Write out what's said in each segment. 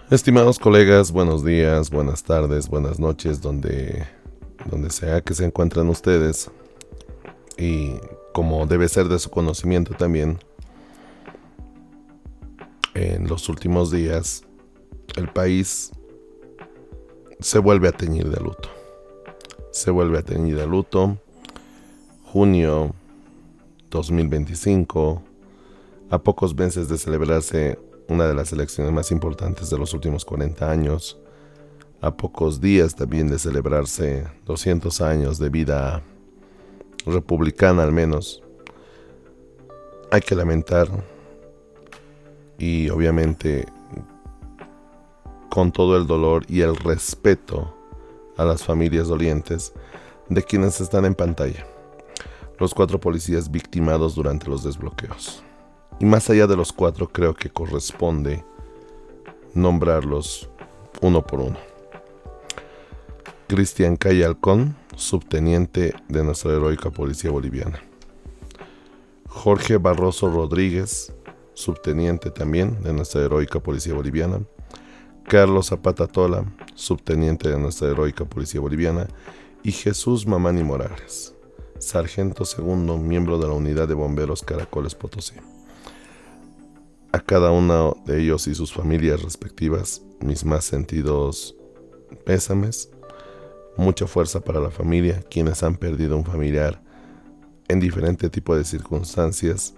Estimados colegas, buenos días, buenas tardes, buenas noches, donde sea que se encuentren ustedes. Y como debe ser de su conocimiento también, en los últimos días el país se vuelve a teñir de luto. Se vuelve a teñir de luto. Junio 2025, a pocos meses de celebrarse una de las elecciones más importantes de los últimos 40 años, a pocos días también de celebrarse 200 años de vida republicana al menos, hay que lamentar y obviamente con todo el dolor y el respeto a las familias dolientes de quienes están en pantalla, los 4 policías victimados durante los desbloqueos. Y más allá de los 4, creo que corresponde nombrarlos uno por uno. Cristian Calle Halcón, subteniente de nuestra heroica policía boliviana. Jorge Barroso Rodríguez, subteniente también de nuestra heroica policía boliviana. Carlos Zapata Tola, subteniente de nuestra heroica policía boliviana. Y Jesús Mamani Morales, sargento segundo, miembro de la unidad de bomberos Caracoles Potosí. A cada uno de ellos y sus familias respectivas, mis más sentidos pésames. Mucha fuerza para la familia, quienes han perdido un familiar en diferente tipo de circunstancias,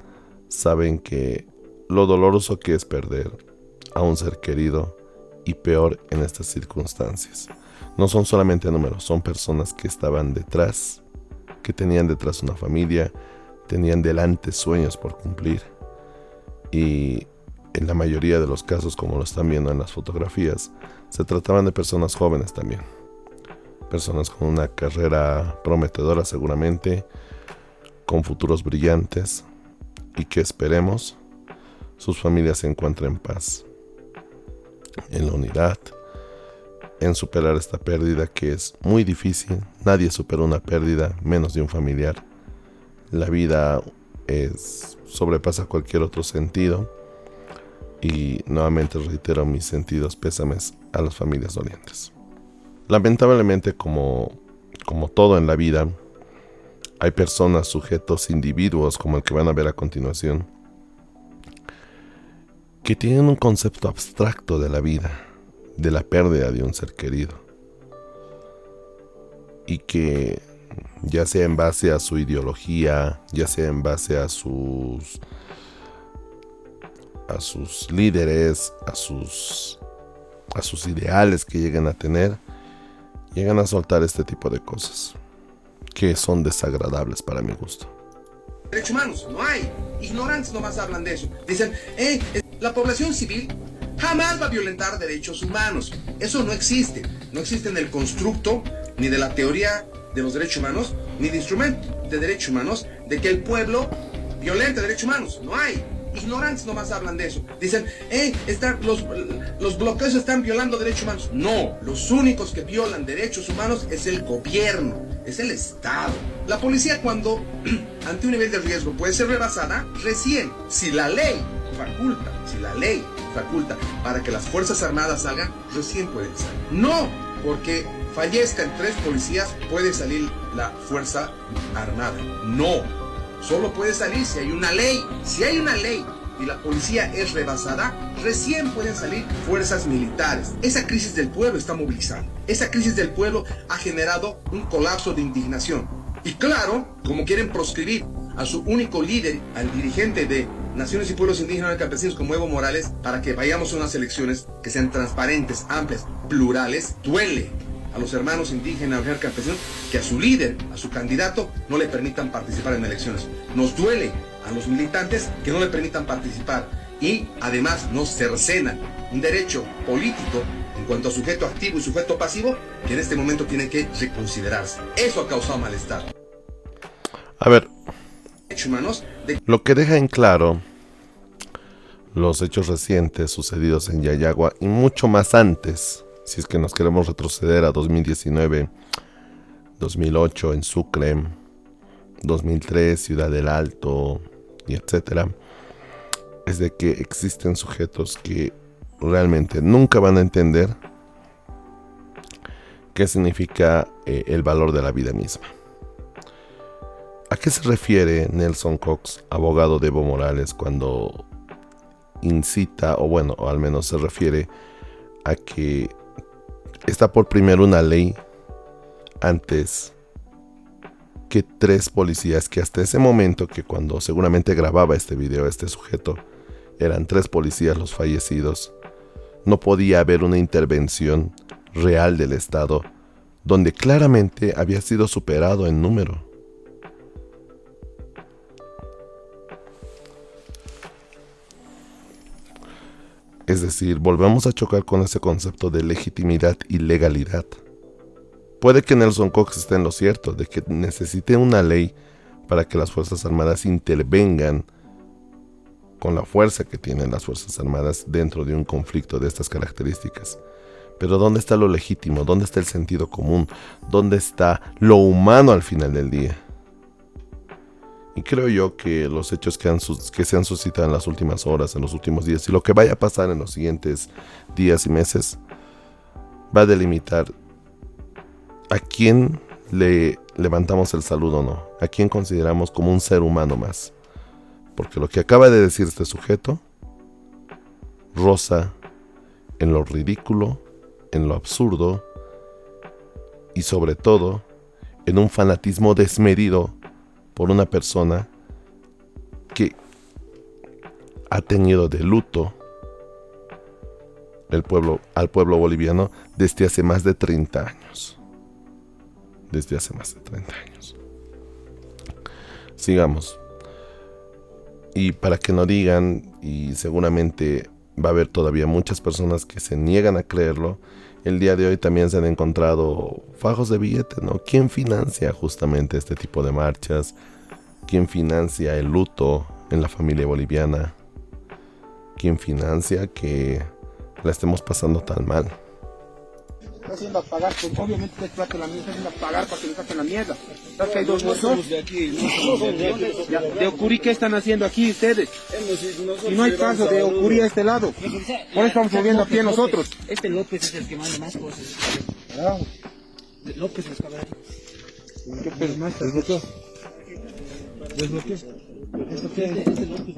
saben que lo doloroso que es perder a un ser querido, y peor en estas circunstancias. No son solamente números, son personas que estaban detrás, que tenían detrás una familia, tenían delante sueños por cumplir. Y en la mayoría de los casos, como lo están viendo en las fotografías, se trataban de personas jóvenes también. Personas con una carrera prometedora seguramente, con futuros brillantes, y que esperemos sus familias se encuentren en paz, en la unidad, en superar esta pérdida que es muy difícil. Nadie supera una pérdida, menos de un familiar. La vida sobrepasa cualquier otro sentido, y nuevamente reitero mis sentidos pésames a las familias dolientes. Lamentablemente, como todo en la vida, hay personas, sujetos, individuos, como el que van a ver a continuación, que tienen un concepto abstracto de la vida, de la pérdida de un ser querido, y que ya sea en base a su ideología, ya sea en base a sus líderes, a sus ideales que lleguen a tener, llegan a soltar este tipo de cosas que son desagradables para mi gusto. Derechos humanos, no hay. Ignorantes nomás hablan de eso. Dicen, la población civil jamás va a violentar derechos humanos. Eso no existe. No existe en el constructo, ni de la teoría de los derechos humanos, ni de instrumento de derechos humanos, de que el pueblo violente derechos humanos. No hay. Ignorantes nomás hablan de eso. Dicen, los bloqueos están violando derechos humanos. No, los únicos que violan derechos humanos es el gobierno, es el Estado. La policía, cuando ante un nivel de riesgo puede ser rebasada, recién, si la ley faculta para que las Fuerzas Armadas salgan, recién pueden salir. No, porque fallezcan 3 policías, puede salir la Fuerza Armada. No. Solo puede salir si hay una ley. Si hay una ley y la policía es rebasada, recién pueden salir fuerzas militares. Esa crisis del pueblo está movilizando. Esa crisis del pueblo ha generado un colapso de indignación. Y claro, como quieren proscribir a su único líder, al dirigente de Naciones y Pueblos Indígenas y Campesinos como Evo Morales, para que vayamos a unas elecciones que sean transparentes, amplias, plurales, duele a los hermanos indígenas y campesinos que a su líder, a su candidato, no le permitan participar en elecciones. Nos duele a los militantes que no le permitan participar, y además nos cercenan un derecho político en cuanto a sujeto activo y sujeto pasivo que en este momento tiene que reconsiderarse. Eso ha causado malestar. A ver, Humanos lo que deja en claro los hechos recientes sucedidos en Yayagua y mucho más antes, si es que nos queremos retroceder a 2019, 2008 en Sucre, 2003 Ciudad del Alto, y etcétera, es de que existen sujetos que realmente nunca van a entender qué significa el valor de la vida misma. ¿A qué se refiere Nelson Cox, abogado de Evo Morales, cuando incita, o al menos se refiere a que está por primero una ley antes que 3 policías, que hasta ese momento, que cuando seguramente grababa este video este sujeto, eran 3 policías los fallecidos, no podía haber una intervención real del Estado donde claramente había sido superado en número? Es decir, volvemos a chocar con ese concepto de legitimidad y legalidad. Puede que Nelson Cox esté en lo cierto, de que necesite una ley para que las Fuerzas Armadas intervengan con la fuerza que tienen las Fuerzas Armadas dentro de un conflicto de estas características. Pero ¿dónde está lo legítimo? ¿Dónde está el sentido común? ¿Dónde está lo humano al final del día? Y creo yo que los hechos que se han suscitado en las últimas horas, en los últimos días, y lo que vaya a pasar en los siguientes días y meses, va a delimitar a quién le levantamos el saludo o no, a quién consideramos como un ser humano más. Porque lo que acaba de decir este sujeto roza en lo ridículo, en lo absurdo y sobre todo en un fanatismo desmedido por una persona que ha tenido de luto al pueblo boliviano desde hace más de 30 años. Desde hace más de 30 años. Sigamos. Y para que no digan, y seguramente va a haber todavía muchas personas que se niegan a creerlo, el día de hoy también se han encontrado fajos de billete, ¿no? ¿Quién financia justamente este tipo de marchas? ¿Quién financia el luto en la familia boliviana? ¿Quién financia que la estemos pasando tan mal? Está haciendo a pagar, pues obviamente es plata la mierda, está haciendo a pagar para que le saquen la mierda. ¿Sabes que hay 2 muertos? De Ocurí, ¿qué están haciendo aquí ustedes? Y no hay caso de Ocurí a este lado. Por eso estamos moviendo aquí nosotros. Este López es el que manda más cosas. López es cabrón. ¿Qué pedo más? ¿Desbloqueó? ¿Desbloqueó? ¿Esto qué es? Este López.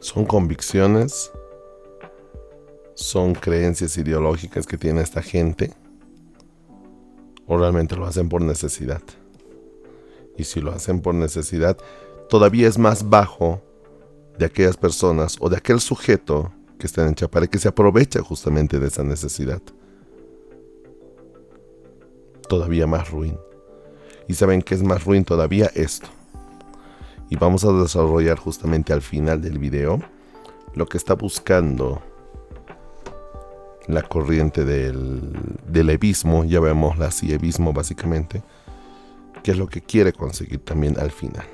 Son convicciones, son creencias ideológicas que tiene esta gente, o realmente lo hacen por necesidad. Y si lo hacen por necesidad, todavía es más bajo de aquellas personas o de aquel sujeto que está en Chapare, que se aprovecha justamente de esa necesidad. Todavía más ruin. Y saben que es más ruin todavía esto. Y vamos a desarrollar justamente al final del video lo que está buscando la corriente del evismo, ya vemos así, evismo básicamente, que es lo que quiere conseguir también al final.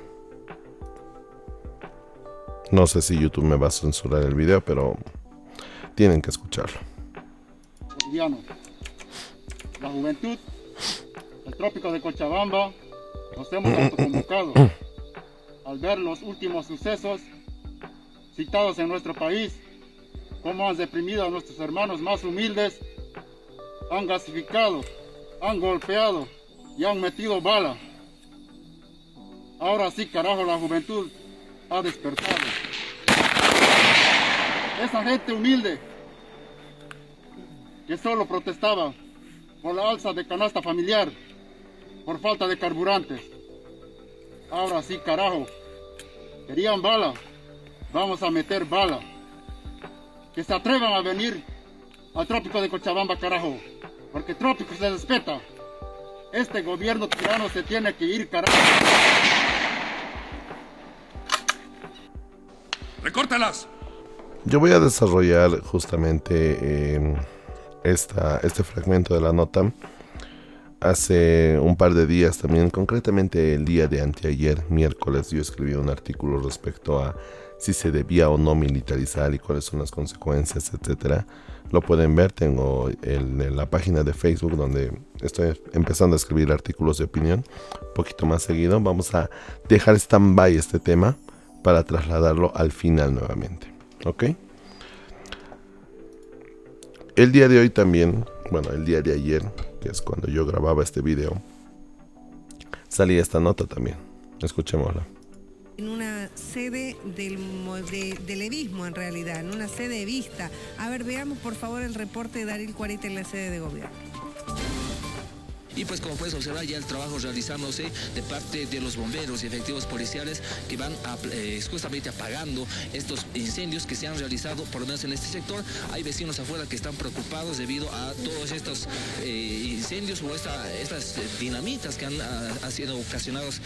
No sé si YouTube me va a censurar el video, pero tienen que escucharlo. La juventud, el trópico de Cochabamba, nos hemos autoconvocado al ver los últimos sucesos citados en nuestro país, cómo han deprimido a nuestros hermanos más humildes, han gasificado, han golpeado y han metido bala. Ahora sí, carajo, la juventud ha despertado. Esa gente humilde que solo protestaba por la alza de canasta familiar, por falta de carburantes. Ahora sí, carajo, querían bala, vamos a meter bala. Que se atrevan a venir al trópico de Cochabamba, carajo, porque trópico se respeta. Este gobierno tirano se tiene que ir, carajo. ¡Recórtalas! Yo voy a desarrollar justamente este fragmento de la nota. Hace un par de días también, concretamente el día de anteayer, miércoles, yo escribí un artículo respecto a si se debía o no militarizar y cuáles son las consecuencias, etcétera. Lo pueden ver, tengo en la página de Facebook donde estoy empezando a escribir artículos de opinión un poquito más seguido. Vamos a dejar stand-by este tema para trasladarlo al final nuevamente. ¿Ok? El día de hoy también, bueno, el día de ayer, que es cuando yo grababa este video, salía esta nota también. Escuchémosla. En una sede del edismo, en realidad, en una sede de vista. A ver, veamos por favor el reporte de Daryl Cuarita en la sede de gobierno. Y pues como puedes observar ya el trabajo realizándose de parte de los bomberos y efectivos policiales que van justamente apagando estos incendios que se han realizado por lo menos en este sector. Hay vecinos afuera que están preocupados debido a todos estos incendios o estas dinamitas que han sido ocasionados.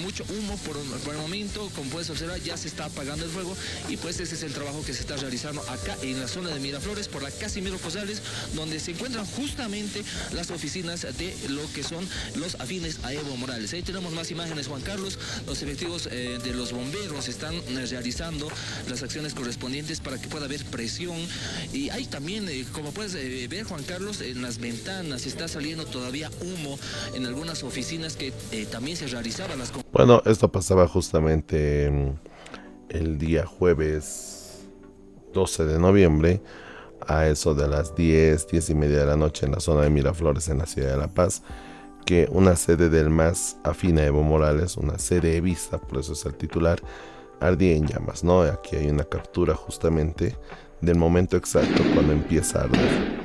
Mucho humo por el momento, como puedes observar ya se está apagando el fuego y pues ese es el trabajo que se está realizando acá en la zona de Miraflores por la Casimiro Rosales, donde se encuentran justamente las oficinas de lo que son los afines a Evo Morales. Ahí tenemos más imágenes, Juan Carlos. Los efectivos de los bomberos están realizando las acciones correspondientes para que pueda haber presión y hay también, como puedes ver, Juan Carlos, en las ventanas está saliendo todavía humo en algunas oficinas que también se realizaban las... Bueno, esto pasaba justamente el día jueves 12 de noviembre a eso de las 10:30 de la noche en la zona de Miraflores, en la ciudad de La Paz, que una sede del MAS afín a Evo Morales, una sede evista, por eso es el titular, ardía en llamas, ¿no? Aquí hay una captura justamente del momento exacto cuando empieza a arder.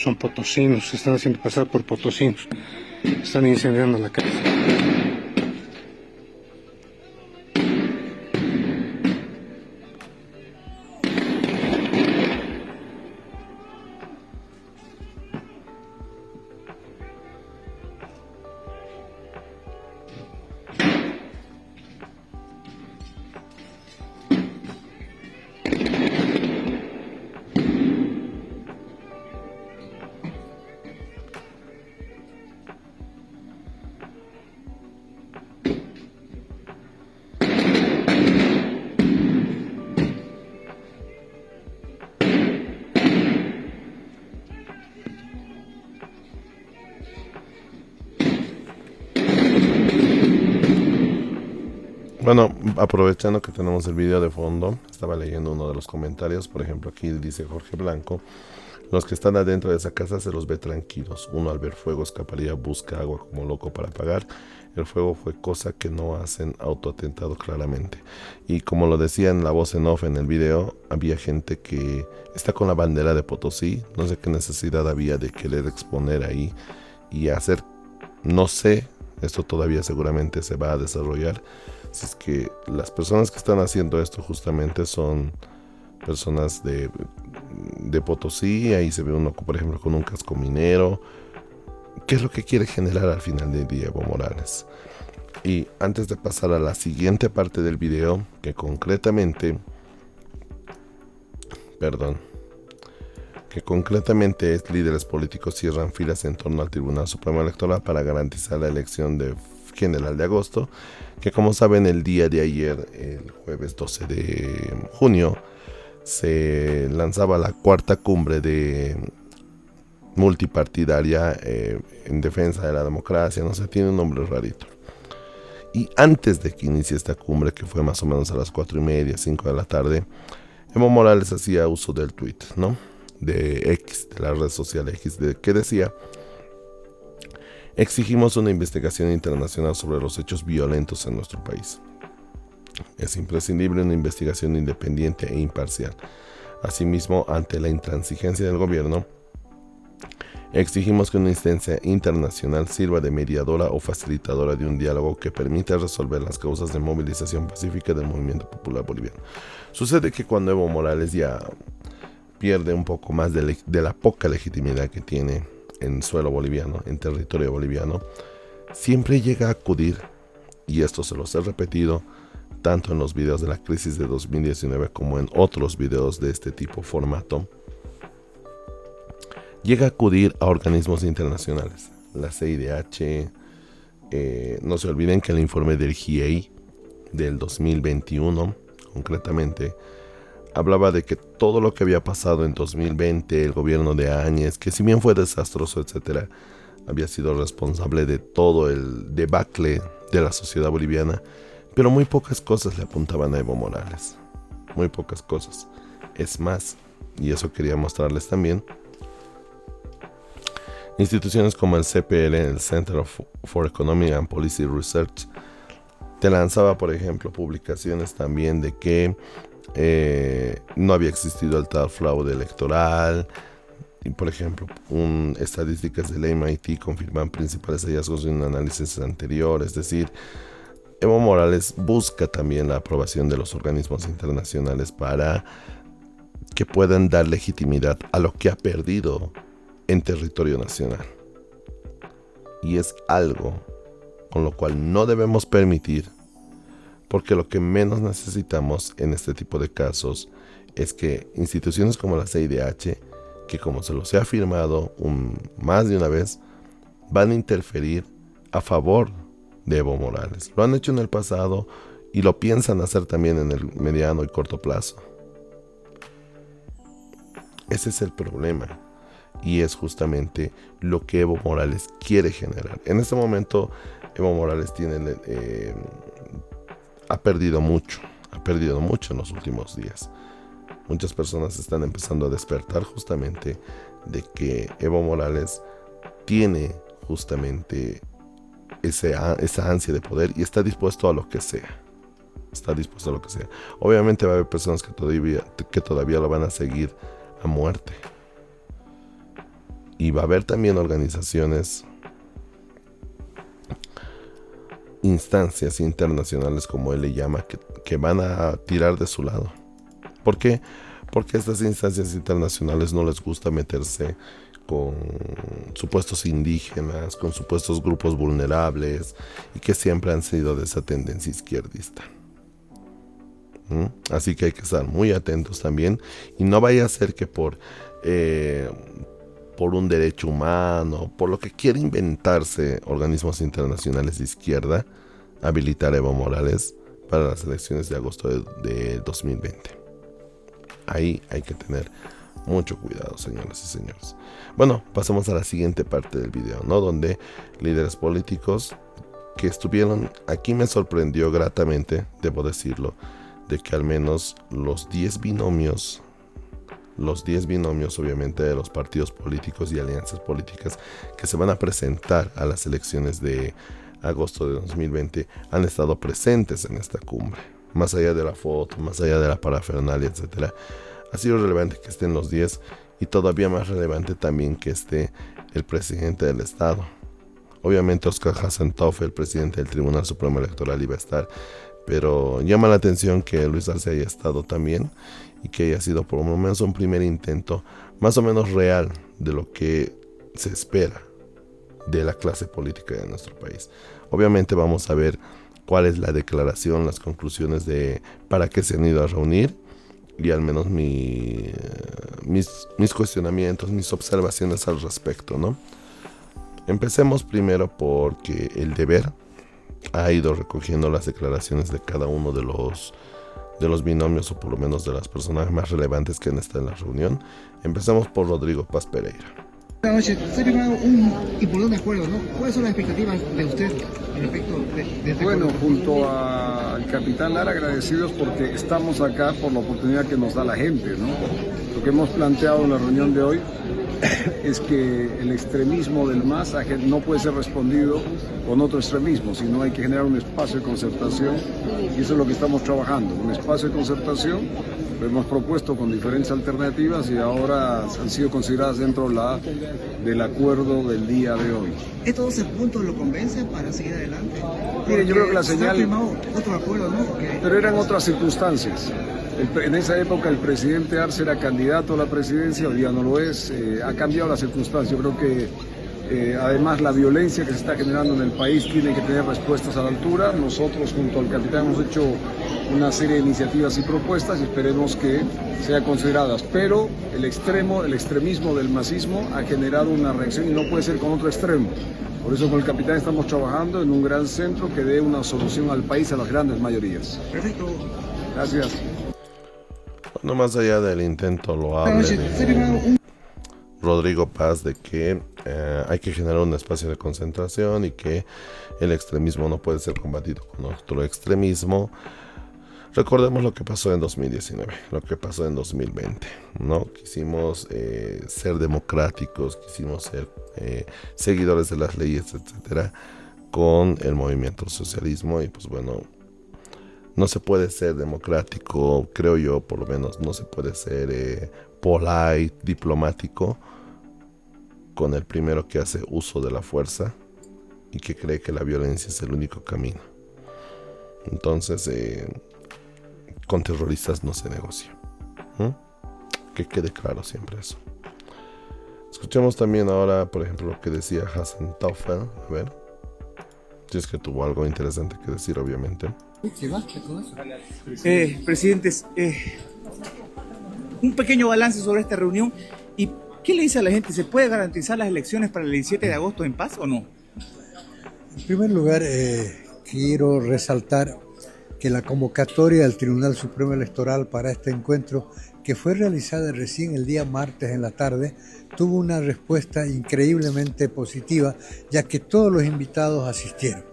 Son potosinos, se están haciendo pasar por potosinos. Están incendiando la casa. Bueno, aprovechando que tenemos el video de fondo, estaba leyendo uno de los comentarios. Por ejemplo, aquí dice Jorge Blanco: los que están adentro de esa casa se los ve tranquilos. Uno al ver fuego escaparía, busca agua como loco para apagar. El fuego fue cosa que no hacen, autoatentado claramente. Y como lo decía en la voz en off en el video, había gente que está con la bandera de Potosí. No sé qué necesidad había de querer exponer ahí y hacer, no sé, esto todavía seguramente se va a desarrollar. Si es que las personas que están haciendo esto justamente son personas de Potosí, ahí se ve uno, por ejemplo, con un casco minero. ¿Qué es lo que quiere generar al final del día Evo Morales? Y antes de pasar a la siguiente parte del video, que concretamente es líderes políticos cierran filas en torno al Tribunal Supremo Electoral para garantizar la elección de general de agosto, que como saben el día de ayer, el jueves 12 de junio, se lanzaba la cuarta cumbre de multipartidaria en defensa de la democracia, no sé, tiene un nombre rarito. Y antes de que inicie esta cumbre, que fue más o menos a las 4:30, 5 de la tarde, Evo Morales hacía uso del tweet, ¿no? De X, de la red social X, que decía: exigimos una investigación internacional sobre los hechos violentos en nuestro país. Es imprescindible una investigación independiente e imparcial. Asimismo, ante la intransigencia del gobierno, exigimos que una instancia internacional sirva de mediadora o facilitadora de un diálogo que permita resolver las causas de movilización pacífica del movimiento popular boliviano. Sucede que cuando Evo Morales ya pierde un poco más de la poca legitimidad que tiene en suelo boliviano, en territorio boliviano, siempre llega a acudir, y esto se los he repetido tanto en los videos de la crisis de 2019 como en otros videos de este tipo formato, llega a acudir a organismos internacionales, la CIDH. No se olviden que el informe del GIEI del 2021, concretamente, hablaba de que todo lo que había pasado en 2020, el gobierno de Áñez, que si bien fue desastroso, etcétera, había sido responsable de todo el debacle de la sociedad boliviana, pero muy pocas cosas le apuntaban a Evo Morales. Muy pocas cosas. Es más, y eso quería mostrarles también, instituciones como el CPL, el Center for Economic and Policy Research, te lanzaba, por ejemplo, publicaciones también de que no había existido el tal fraude electoral. Y, por ejemplo, estadísticas del MIT confirman principales hallazgos de un análisis anterior. Es decir, Evo Morales busca también la aprobación de los organismos internacionales para que puedan dar legitimidad a lo que ha perdido en territorio nacional. Y es algo con lo cual no debemos permitir, porque lo que menos necesitamos en este tipo de casos es que instituciones como la CIDH, que como se los he afirmado más de una vez, van a interferir a favor de Evo Morales. Lo han hecho en el pasado y lo piensan hacer también en el mediano y corto plazo. Ese es el problema. Y es justamente lo que Evo Morales quiere generar. En este momento, Evo Morales ha perdido mucho en los últimos días. Muchas personas están empezando a despertar justamente de que Evo Morales tiene justamente esa ansia de poder y está dispuesto a lo que sea. Obviamente va a haber personas que todavía lo van a seguir a muerte. Y va a haber también organizaciones, instancias internacionales, como él le llama, que van a tirar de su lado. ¿Por qué? Porque a estas instancias internacionales no les gusta meterse con supuestos indígenas, con supuestos grupos vulnerables, y que siempre han sido de esa tendencia izquierdista. Así que hay que estar muy atentos también, y no vaya a ser que por un derecho humano, por lo que quiere inventarse organismos internacionales de izquierda, habilitar a Evo Morales para las elecciones de agosto de 2020. Ahí hay que tener mucho cuidado, señoras y señores. Bueno, pasamos a la siguiente parte del video, ¿no? Donde líderes políticos que estuvieron, aquí me sorprendió gratamente, debo decirlo, de que al menos los 10 binomios obviamente de los partidos políticos y alianzas políticas que se van a presentar a las elecciones de agosto de 2020 han estado presentes en esta cumbre. Más allá de la foto, más allá de la parafernalia, etcétera, ha sido relevante que estén los 10, y todavía más relevante también que esté el presidente del Estado. Obviamente Oscar Hassan Toffe, el presidente del Tribunal Supremo Electoral, iba a estar, pero llama la atención que Luis Arce haya estado también, y que haya sido por lo menos un primer intento más o menos real de lo que se espera de la clase política de nuestro país. Obviamente vamos a ver cuál es la declaración, las conclusiones de para qué se han ido a reunir, y al menos mis cuestionamientos, mis observaciones al respecto, ¿no? Empecemos primero porque El Deber ha ido recogiendo las declaraciones de cada uno de los binomios, o por lo menos de las personas más relevantes que han estado en la reunión. Empezamos por Rodrigo Paz Pereira. Buenas noches. Se ha firmado un importante acuerdo, ¿no? ¿Cuáles son las expectativas de usted en efecto de este acuerdo? Bueno, junto al capitán Lara, agradecidos porque estamos acá por la oportunidad que nos da la gente, ¿no? Lo que hemos planteado en la reunión de hoy es que el extremismo del MAS no puede ser respondido con otro extremismo, sino hay que generar un espacio de concertación, y eso es lo que estamos trabajando, un espacio de concertación. Lo hemos propuesto con diferentes alternativas y ahora han sido consideradas dentro del acuerdo del día de hoy. ¿Estos 12 puntos lo convencen para seguir adelante? Mire, yo creo que la señal... Se ha firmado otro acuerdo, ¿no? Pero eran otras circunstancias. En esa época el presidente Arce era candidato a la presidencia, hoy día no lo es, ha cambiado la circunstancia. Yo creo que además la violencia que se está generando en el país tiene que tener respuestas a la altura. Nosotros junto al capitán hemos hecho una serie de iniciativas y propuestas y esperemos que sean consideradas, pero el extremismo del masismo ha generado una reacción y no puede ser con otro extremo. Por eso con el capitán estamos trabajando en un gran centro que dé una solución al país, a las grandes mayorías. Perfecto. Gracias. Bueno, más allá del intento loable de Rodrigo Paz de que hay que generar un espacio de concentración y que el extremismo no puede ser combatido con otro extremismo, recordemos lo que pasó en 2019, lo que pasó en 2020, ¿no? Quisimos ser democráticos, quisimos ser seguidores de las leyes, etcétera, con el movimiento socialismo y pues bueno, no se puede ser democrático, creo yo, por lo menos no se puede ser polite, diplomático, con el primero que hace uso de la fuerza y que cree que la violencia es el único camino. Entonces, con terroristas no se negocia. Que quede claro siempre eso. Escuchemos también ahora, por ejemplo, lo que decía Hassan Taufel. A ver, si es que tuvo algo interesante que decir, obviamente. Presidentes, un pequeño balance sobre esta reunión y ¿qué le dice a la gente? ¿Se puede garantizar las elecciones para el 17 de agosto en paz o no? En primer lugar, quiero resaltar que la convocatoria del Tribunal Supremo Electoral para este encuentro, que fue realizada recién el día martes en la tarde, tuvo una respuesta increíblemente positiva, ya que todos los invitados asistieron.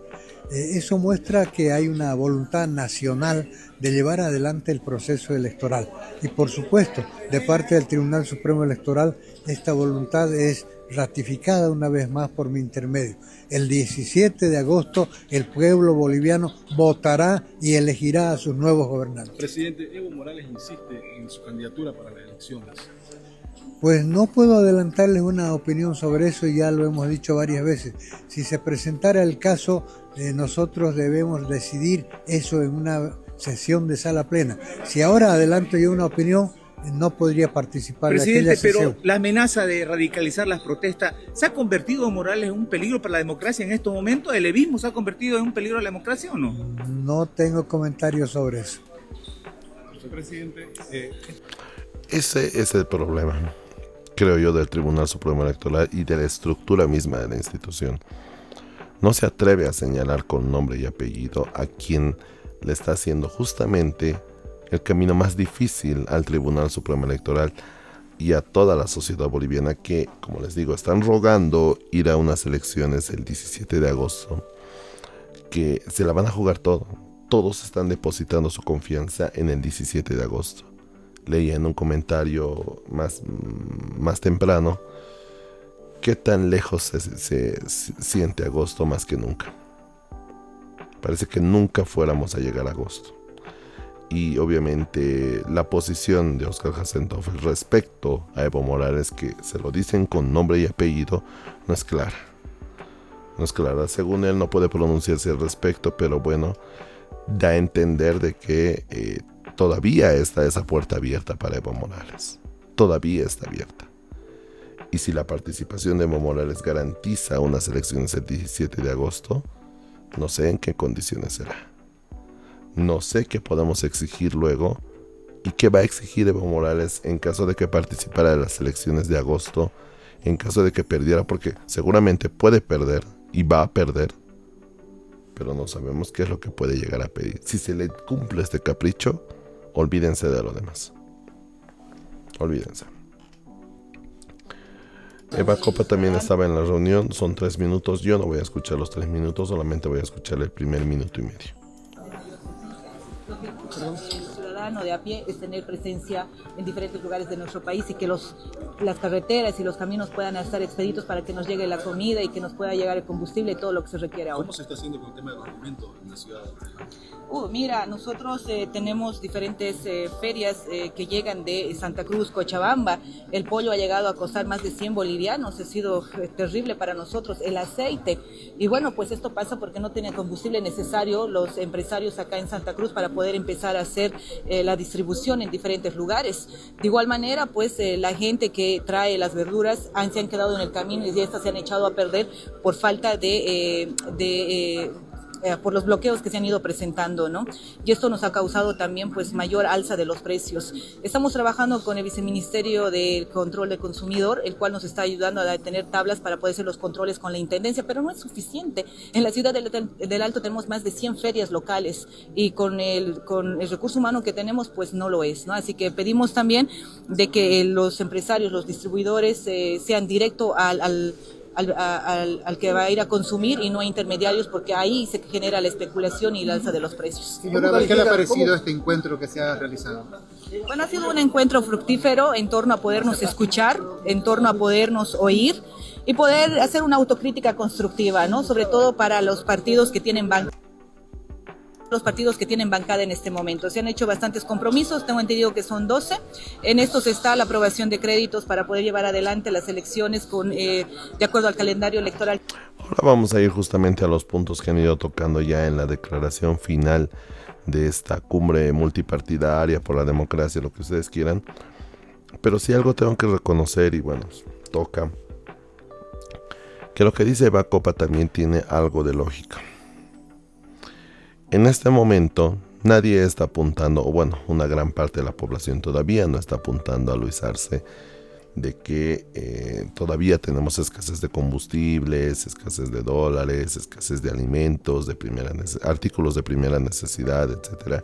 Eso muestra que hay una voluntad nacional de llevar adelante el proceso electoral. Y por supuesto, de parte del Tribunal Supremo Electoral, esta voluntad es ratificada una vez más por mi intermedio. El 17 de agosto el pueblo boliviano votará y elegirá a sus nuevos gobernantes. Presidente, Evo Morales insiste en su candidatura para las elecciones. Pues no puedo adelantarles una opinión sobre eso, y ya lo hemos dicho varias veces. Si se presentara el caso, nosotros debemos decidir eso en una sesión de sala plena. Si ahora adelanto yo una opinión, no podría participar de aquella sesión. Presidente, pero la amenaza de radicalizar las protestas, ¿se ha convertido Evo Morales en un peligro para la democracia en estos momentos? ¿El evismo se ha convertido en un peligro a la democracia o no? No tengo comentarios sobre eso. Presidente, ese es el problema, creo yo, del Tribunal Supremo Electoral y de la estructura misma de la institución. No se atreve a señalar con nombre y apellido a quien le está haciendo justamente el camino más difícil al Tribunal Supremo Electoral y a toda la sociedad boliviana que, como les digo, están rogando ir a unas elecciones el 17 de agosto, que se la van a jugar todo. Todos están depositando su confianza en el 17 de agosto. Leía en un comentario más temprano qué tan lejos se siente agosto más que nunca. Parece que nunca fuéramos a llegar a agosto. Y obviamente la posición de Oscar Hassan Taufel respecto a Evo Morales, que se lo dicen con nombre y apellido, no es clara. No es clara. Según él no puede pronunciarse al respecto, pero bueno, da a entender de que todavía está esa puerta abierta para Evo Morales. Todavía está abierta. Y si la participación de Evo Morales garantiza unas elecciones el 17 de agosto, no sé en qué condiciones será. No sé qué podemos exigir luego y qué va a exigir Evo Morales en caso de que participara de las elecciones de agosto, en caso de que perdiera, porque seguramente puede perder y va a perder, pero no sabemos qué es lo que puede llegar a pedir. Si se le cumple este capricho, olvídense de lo demás. Olvídense. Eva Copa también estaba en la reunión, son 3 minutos, yo no voy a escuchar los 3 minutos, solamente voy a escuchar el primer minuto y medio. El ciudadano de a pie es tener presencia en diferentes lugares de nuestro país y que las carreteras y los caminos puedan estar expeditos para que nos llegue la comida y que nos pueda llegar el combustible y todo lo que se requiere ahora. ¿Cómo se está haciendo con el tema de los alimentos en la ciudad? Mira, nosotros tenemos diferentes ferias que llegan de Santa Cruz, Cochabamba. El pollo ha llegado a costar más de 100 bolivianos, ha sido terrible para nosotros. El aceite, y bueno, pues esto pasa porque no tienen combustible necesario los empresarios acá en Santa Cruz para poder empezar a hacer la distribución en diferentes lugares. De igual manera, pues la gente que trae las verduras se han quedado en el camino y estas se han echado a perder por falta por los bloqueos que se han ido presentando, ¿no? Y esto nos ha causado también pues mayor alza de los precios. Estamos trabajando con el Viceministerio del Control del Consumidor, el cual nos está ayudando a tener tablas para poder hacer los controles con la Intendencia, pero no es suficiente. En la ciudad del Alto tenemos más de 100 ferias locales y con el recurso humano que tenemos pues no lo es, ¿no? Así que pedimos también de que los empresarios, los distribuidores sean directo al que va a ir a consumir y no a intermediarios, porque ahí se genera la especulación y la alza de los precios. Señora, ¿qué le ha parecido este encuentro que se ha realizado? Bueno, ha sido un encuentro fructífero en torno a podernos escuchar, en torno a podernos oír y poder hacer una autocrítica constructiva, ¿no? Sobre todo para los partidos que tienen bancada en este momento. Se han hecho bastantes compromisos, tengo entendido que son 12. En estos está la aprobación de créditos para poder llevar adelante las elecciones de acuerdo al calendario electoral. Ahora vamos a ir justamente a los puntos que han ido tocando ya en la declaración final de esta cumbre multipartidaria por la democracia, lo que ustedes quieran. Pero sí algo tengo que reconocer y bueno, toca que lo que dice Bacopa también tiene algo de lógica. En este momento nadie está apuntando, o bueno, una gran parte de la población todavía no está apuntando a Luis Arce de que todavía tenemos escasez de combustibles, escasez de dólares, escasez de alimentos, artículos de primera necesidad, etc.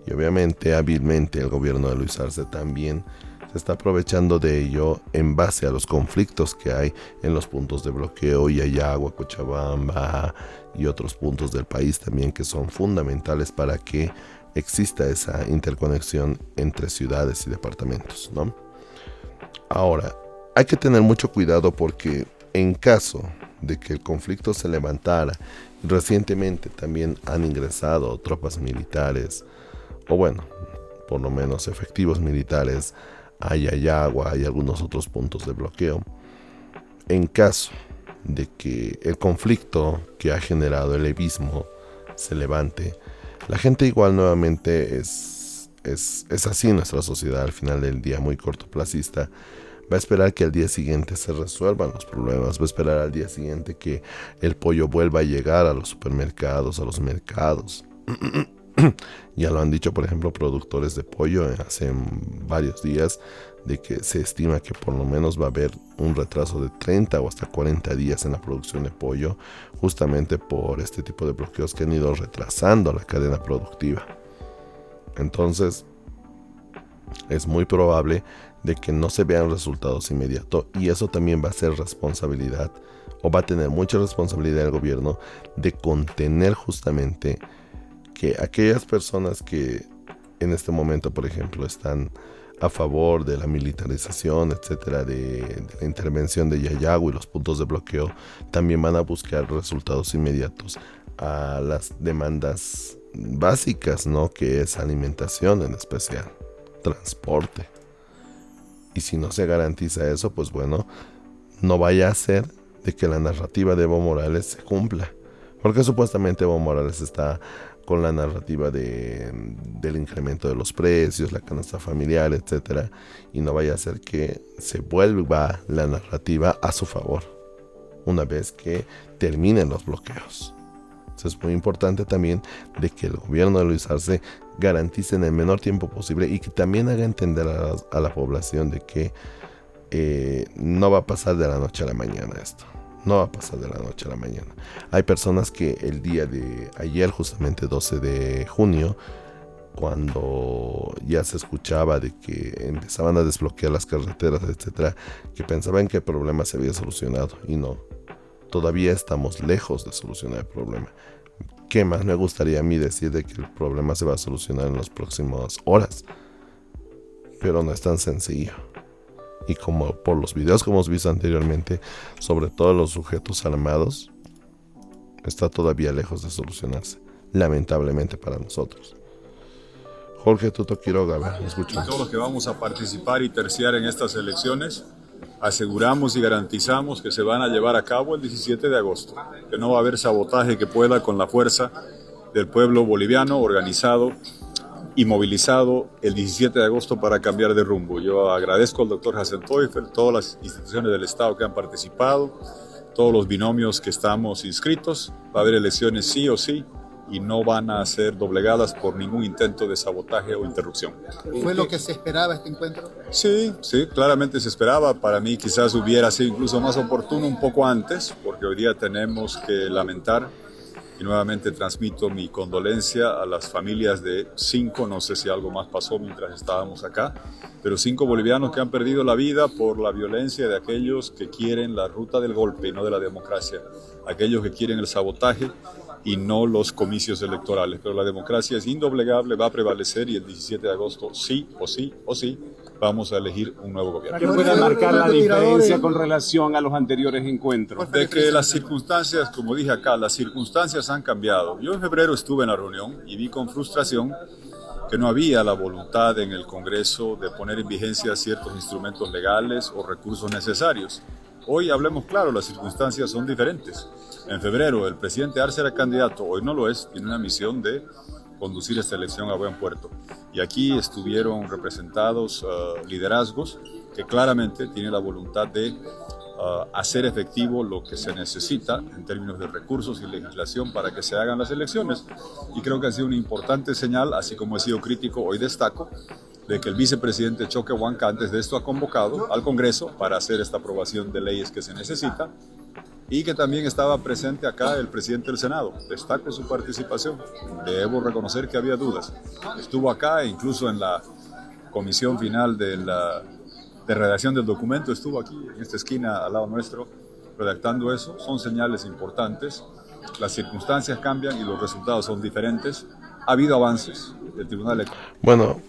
Y obviamente hábilmente el gobierno de Luis Arce también se está aprovechando de ello en base a los conflictos que hay en los puntos de bloqueo, Yayagua, Cochabamba y otros puntos del país también que son fundamentales para que exista esa interconexión entre ciudades y departamentos, ¿no? Ahora, hay que tener mucho cuidado porque en caso de que el conflicto se levantara, recientemente también han ingresado tropas militares, o bueno, por lo menos efectivos militares, a Yayagua y algunos otros puntos de bloqueo. En caso de que el conflicto que ha generado el evismo se levante, la gente igual nuevamente es así nuestra sociedad al final del día, muy cortoplacista. Va a esperar que al día siguiente se resuelvan los problemas, va a esperar al día siguiente que el pollo vuelva a llegar a los supermercados, a los mercados. Ya lo han dicho, por ejemplo, productores de pollo hace varios días, de que se estima que por lo menos va a haber un retraso de 30 o hasta 40 días en la producción de pollo, justamente por este tipo de bloqueos que han ido retrasando la cadena productiva. Entonces, es muy probable de que no se vean resultados inmediatos, y eso también va a ser responsabilidad, o va a tener mucha responsabilidad del gobierno de contener justamente que aquellas personas que en este momento, por ejemplo, están a favor de la militarización, etcétera, de la intervención de Yayagua y los puntos de bloqueo, también van a buscar resultados inmediatos a las demandas básicas, ¿no? Que es alimentación en especial, transporte. Y si no se garantiza eso, pues bueno, no vaya a ser de que la narrativa de Evo Morales se cumpla. Porque supuestamente Evo Morales está con la narrativa del incremento de los precios, la canasta familiar, etcétera, y no vaya a ser que se vuelva la narrativa a su favor una vez que terminen los bloqueos. Entonces es muy importante también de que el gobierno de Luis Arce garantice en el menor tiempo posible y que también haga entender a la población de que no va a pasar de la noche a la mañana esto. No va a pasar de la noche a la mañana. Hay personas que el día de ayer, justamente 12 de junio, cuando ya se escuchaba de que empezaban a desbloquear las carreteras, etcétera, que pensaban que el problema se había solucionado, y no. Todavía estamos lejos de solucionar el problema. ¿Qué más me gustaría a mí decir de que el problema se va a solucionar en las próximas horas? Pero no es tan sencillo. Y como por los videos que hemos visto anteriormente, sobre todo los sujetos armados, está todavía lejos de solucionarse, lamentablemente para nosotros. Jorge Tuto Quiroga, a ver, escuchamos. Todos los que vamos a participar y terciar en estas elecciones, aseguramos y garantizamos que se van a llevar a cabo el 17 de agosto, que no va a haber sabotaje que pueda, con la fuerza del pueblo boliviano organizado y movilizado el 17 de agosto para cambiar de rumbo. Yo agradezco al doctor Hassan Teufel, todas las instituciones del Estado que han participado, todos los binomios que estamos inscritos. Va a haber elecciones sí o sí y no van a ser doblegadas por ningún intento de sabotaje o interrupción. ¿Fue lo que se esperaba este encuentro? Sí, claramente se esperaba. Para mí quizás hubiera sido incluso más oportuno un poco antes, porque hoy día tenemos que lamentar, y nuevamente transmito mi condolencia a las familias de 5, no sé si algo más pasó mientras estábamos acá, pero 5 bolivianos que han perdido la vida por la violencia de aquellos que quieren la ruta del golpe y no de la democracia, aquellos que quieren el sabotaje y no los comicios electorales. Pero la democracia es indoblegable, va a prevalecer y el 17 de agosto sí o sí vamos a elegir un nuevo gobierno. ¿Qué puede marcar la diferencia con relación a los anteriores encuentros? De que las circunstancias, como dije acá, las circunstancias han cambiado. Yo en febrero estuve en la reunión y vi con frustración que no había la voluntad en el Congreso de poner en vigencia ciertos instrumentos legales o recursos necesarios. Hoy, hablemos claro, las circunstancias son diferentes. En febrero el presidente Arce era candidato, hoy no lo es, tiene una misión de conducir esta elección a buen puerto. Y aquí estuvieron representados liderazgos que claramente tienen la voluntad de hacer efectivo lo que se necesita en términos de recursos y legislación para que se hagan las elecciones. Y creo que ha sido una importante señal, así como he sido crítico, hoy destaco, de que el vicepresidente Choquehuanca antes de esto ha convocado al Congreso para hacer esta aprobación de leyes que se necesita, y que también estaba presente acá el presidente del Senado. Destaco su participación. Debo reconocer que había dudas. Estuvo acá e incluso en la comisión final de redacción del documento, estuvo aquí en esta esquina al lado nuestro redactando eso. Son señales importantes. Las circunstancias cambian y los resultados son diferentes. Ha habido avances del Tribunal Electoral. Bueno,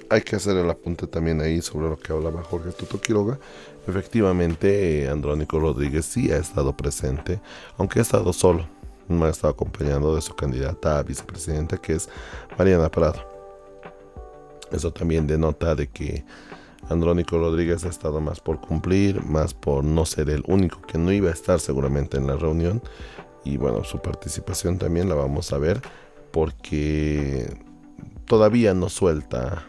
hay que hacer el apunte también ahí sobre lo que hablaba Jorge Tuto Quiroga. Efectivamente, Andrónico Rodríguez sí ha estado presente, aunque ha estado solo. No ha estado acompañando de su candidata a vicepresidenta, que es Mariana Prado. Eso también denota de que Andrónico Rodríguez ha estado más por cumplir, más por no ser el único que no iba a estar seguramente en la reunión. Y bueno, su participación también la vamos a ver, porque todavía no suelta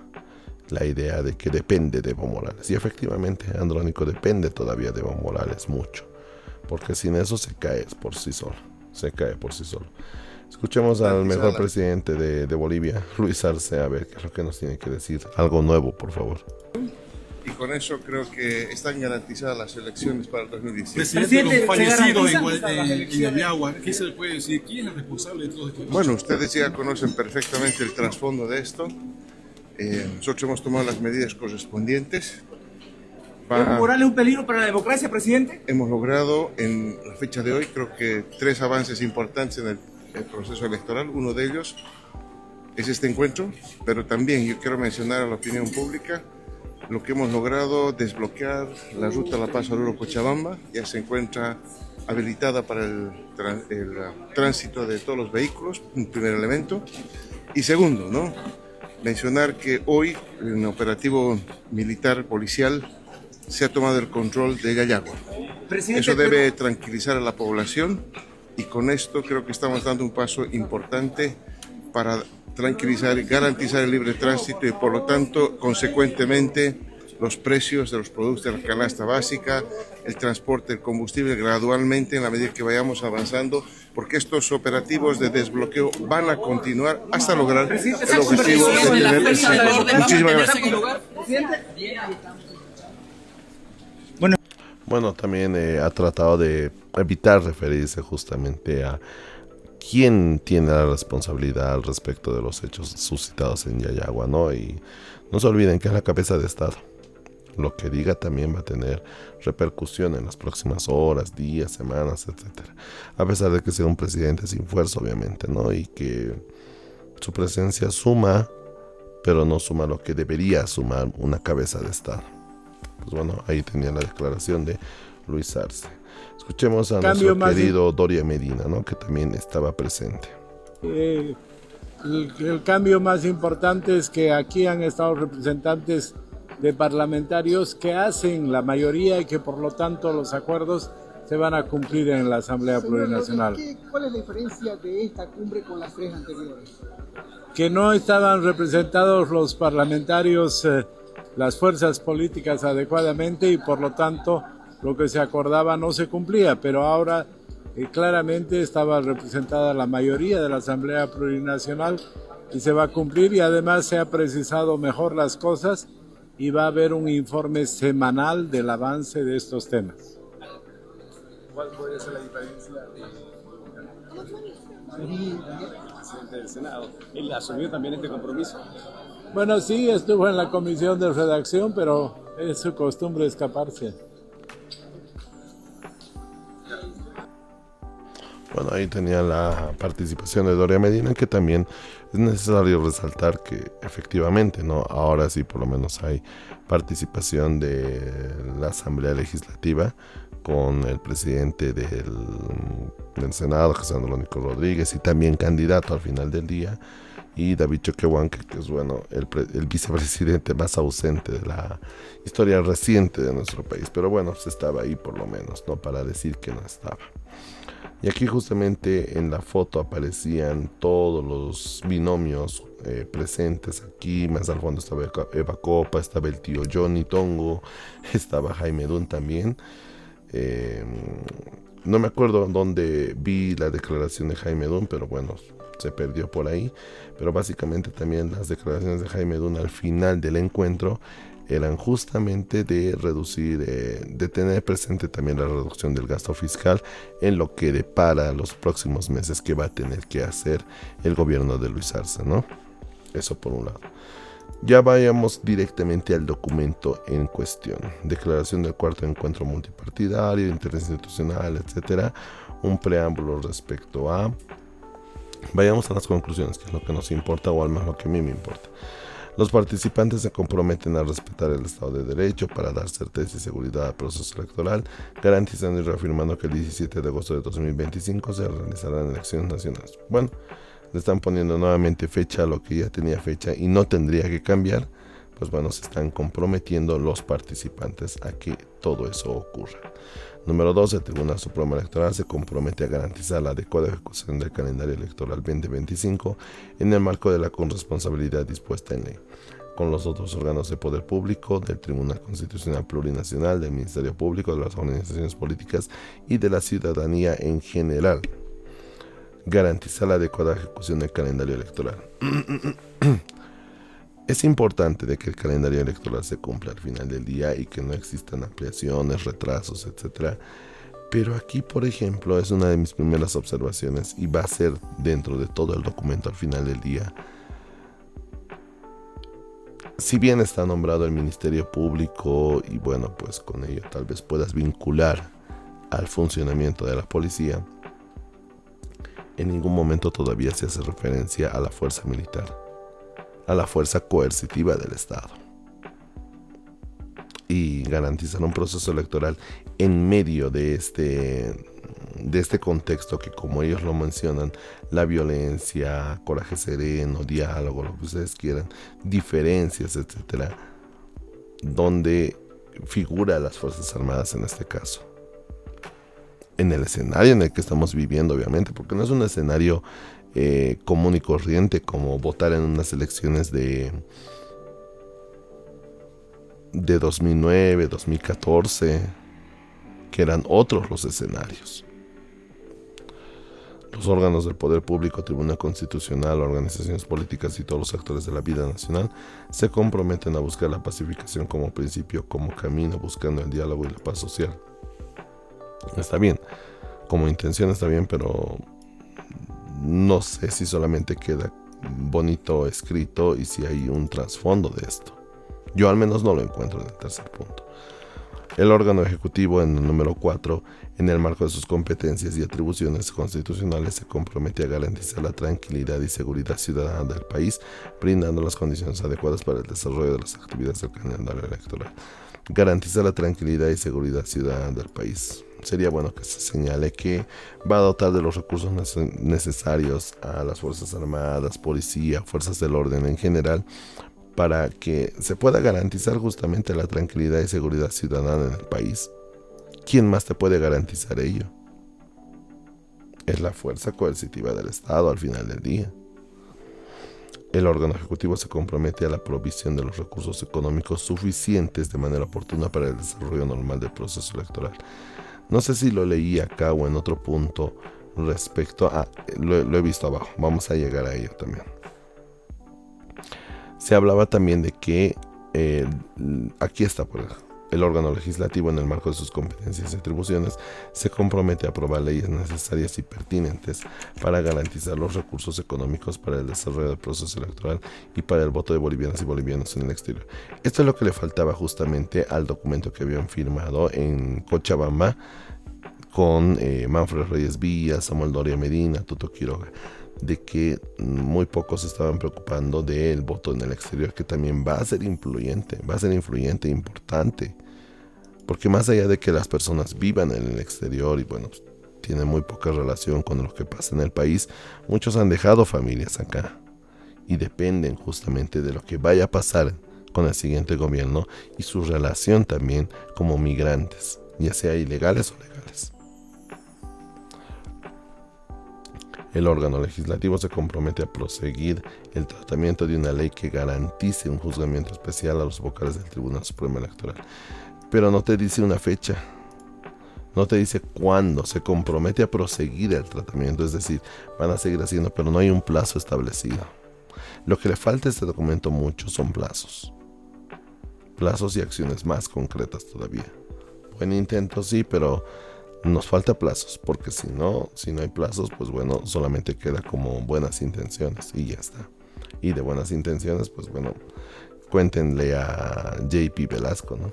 la idea de que depende de Evo Morales. Y efectivamente, Andrónico depende todavía de Evo Morales mucho, porque sin eso se cae por sí solo. Escuchemos al mejor presidente de Bolivia, Luis Arce, a ver qué es lo que nos tiene que decir. Algo nuevo, por favor. Y con eso creo que están garantizadas las elecciones para el 2017. Presidente, los fallecidos en Yayagua, ¿qué se le puede decir? ¿Quién es el responsable de todo esto? Bueno, ustedes ya conocen perfectamente el trasfondo de esto. Nosotros hemos tomado las medidas correspondientes. ¿Evo Morales es un peligro para la democracia, presidente? Hemos logrado en la fecha de hoy, creo que 3 avances importantes en el proceso electoral. Uno de ellos es este encuentro, pero también yo quiero mencionar a la opinión pública lo que hemos logrado: desbloquear la ruta La Paz-Oruro-Cochabamba. Ya se encuentra habilitada para el tránsito de todos los vehículos, un primer elemento. Y segundo, mencionar que hoy en un operativo militar policial se ha tomado el control de Yayagua. Eso debe tranquilizar a la población, y con esto creo que estamos dando un paso importante para tranquilizar y garantizar el libre tránsito, y por lo tanto, consecuentemente, los precios de los productos de la canasta básica, el transporte, el combustible, gradualmente, en la medida que vayamos avanzando, porque estos operativos de desbloqueo van a continuar hasta lograr el objetivo de tener el sector. Muchísimas gracias. Bueno, también ha tratado de evitar referirse justamente a quién tiene la responsabilidad al respecto de los hechos suscitados en Yayagua, ¿no? Y no se olviden que es la cabeza de Estado. Lo que diga también va a tener repercusión en las próximas horas, días, semanas, etcétera. A pesar de que sea un presidente sin fuerza, obviamente, ¿no? Y que su presencia suma, pero no suma lo que debería sumar una cabeza de Estado. Pues bueno, ahí tenía la declaración de Luis Arce. Escuchemos a nuestro querido Doria Medina, ¿no? Que también estaba presente. El cambio más importante es que aquí han estado representantes de parlamentarios que hacen la mayoría, y que por lo tanto los acuerdos se van a cumplir en la Asamblea Plurinacional. ¿Cuál es la diferencia de esta cumbre con las 3 anteriores? Que no estaban representados los parlamentarios, las fuerzas políticas adecuadamente y por lo tanto lo que se acordaba no se cumplía, pero ahora claramente estaba representada la mayoría de la Asamblea Plurinacional y se va a cumplir, y además se ha precisado mejor las cosas y va a haber un informe semanal del avance de estos temas. ¿Cuál puede ser la diferencia del presidente del Senado? ¿Él asumió también este compromiso? Bueno, sí, estuvo en la comisión de redacción, pero es su costumbre escaparse. Bueno, ahí tenía la participación de Doria Medina, que también es necesario resaltar que efectivamente, ¿no? Ahora sí por lo menos hay participación de la Asamblea Legislativa con el presidente del Senado, José Andrónico Rodríguez, y también candidato al final del día, y David Choquehuanca, que es bueno, el vicepresidente más ausente de la historia reciente de nuestro país, pero bueno, se estaba ahí por lo menos, ¿no? Para decir que no estaba. Y aquí justamente en la foto aparecían todos los binomios presentes aquí. Más al fondo estaba Eva Copa, estaba el tío Johnny Tongo, estaba Jaime Dun también. No me acuerdo dónde vi la declaración de Jaime Dun, pero bueno, se perdió por ahí. Pero básicamente también las declaraciones de Jaime Dun al final del encuentro eran justamente de reducir, de tener presente también la reducción del gasto fiscal en lo que depara los próximos meses que va a tener que hacer el gobierno de Luis Arce, ¿no? Eso por un lado. Ya vayamos directamente al documento en cuestión. Declaración del cuarto encuentro multipartidario, interinstitucional, etcétera. Un preámbulo respecto a... Vayamos a las conclusiones, que es lo que nos importa, o al menos lo que a mí me importa. Los participantes se comprometen a respetar el Estado de Derecho para dar certeza y seguridad al proceso electoral, garantizando y reafirmando que el 17 de agosto de 2025 se realizarán elecciones nacionales. Bueno, le están poniendo nuevamente fecha a lo que ya tenía fecha y no tendría que cambiar. Pues bueno, se están comprometiendo los participantes a que todo eso ocurra. Número 2, el Tribunal Supremo Electoral se compromete a garantizar la adecuada ejecución del calendario electoral 2025 en el marco de la corresponsabilidad dispuesta en ley, con los otros órganos de poder público, del Tribunal Constitucional Plurinacional, del Ministerio Público, de las organizaciones políticas y de la ciudadanía en general. Garantizar la adecuada ejecución del calendario electoral. Es importante de que el calendario electoral se cumpla al final del día y que no existan ampliaciones, retrasos, etc. Pero aquí, por ejemplo, es una de mis primeras observaciones y va a ser dentro de todo el documento al final del día. Si bien está nombrado el Ministerio Público y bueno, pues con ello tal vez puedas vincular al funcionamiento de la policía, en ningún momento todavía se hace referencia a la fuerza militar, a la fuerza coercitiva del Estado. Y garantizar un proceso electoral en medio de este contexto que, como ellos lo mencionan, la violencia, coraje sereno, diálogo, lo que ustedes quieran, diferencias, etcétera, donde figura las Fuerzas Armadas en este caso. En el escenario en el que estamos viviendo, obviamente, porque no es un escenario común y corriente como votar en unas elecciones de 2009, 2014, que eran otros los escenarios. Los órganos del poder público, Tribunal Constitucional, organizaciones políticas y todos los actores de la vida nacional se comprometen a buscar la pacificación como principio, como camino, buscando el diálogo y la paz social. Está bien, como intención está bien, pero no sé si solamente queda bonito escrito y si hay un trasfondo de esto. Yo al menos no lo encuentro en el tercer punto. El órgano ejecutivo, en el número 4, en el marco de sus competencias y atribuciones constitucionales, se compromete a garantizar la tranquilidad y seguridad ciudadana del país, brindando las condiciones adecuadas para el desarrollo de las actividades del calendario electoral. Garantizar la tranquilidad y seguridad ciudadana del país. Sería bueno que se señale que va a dotar de los recursos necesarios a las Fuerzas Armadas, policía, fuerzas del orden en general, para que se pueda garantizar justamente la tranquilidad y seguridad ciudadana en el país. ¿Quién más te puede garantizar ello? Es la fuerza coercitiva del Estado al final del día. El órgano ejecutivo se compromete a la provisión de los recursos económicos suficientes de manera oportuna para el desarrollo normal del proceso electoral. No sé si lo leí acá o en otro punto respecto a... Lo he visto abajo, vamos a llegar a ello también. Se hablaba también de que, aquí está por ejemplo, el órgano legislativo, en el marco de sus competencias y atribuciones, se compromete a aprobar leyes necesarias y pertinentes para garantizar los recursos económicos para el desarrollo del proceso electoral y para el voto de bolivianas y bolivianos en el exterior. Esto es lo que le faltaba justamente al documento que habían firmado en Cochabamba con Manfred Reyes Villa, Samuel Doria Medina, Tuto Quiroga, de que muy pocos se estaban preocupando del voto en el exterior, que también va a ser influyente e importante, porque más allá de que las personas vivan en el exterior y bueno, pues, tienen muy poca relación con lo que pasa en el país, muchos han dejado familias acá y dependen justamente de lo que vaya a pasar con el siguiente gobierno y su relación también como migrantes, ya sea ilegales o legales. El órgano legislativo se compromete a proseguir el tratamiento de una ley que garantice un juzgamiento especial a los vocales del Tribunal Supremo Electoral. Pero no te dice una fecha, no te dice cuándo. Se compromete a proseguir el tratamiento, es decir, van a seguir haciendo, pero no hay un plazo establecido. Lo que le falta a este documento mucho son plazos y acciones más concretas todavía. Buen intento, sí, pero nos falta plazos, porque si no hay plazos, pues bueno, solamente queda como buenas intenciones y ya está. Y de buenas intenciones, pues bueno, cuéntenle a JP Velasco, ¿no?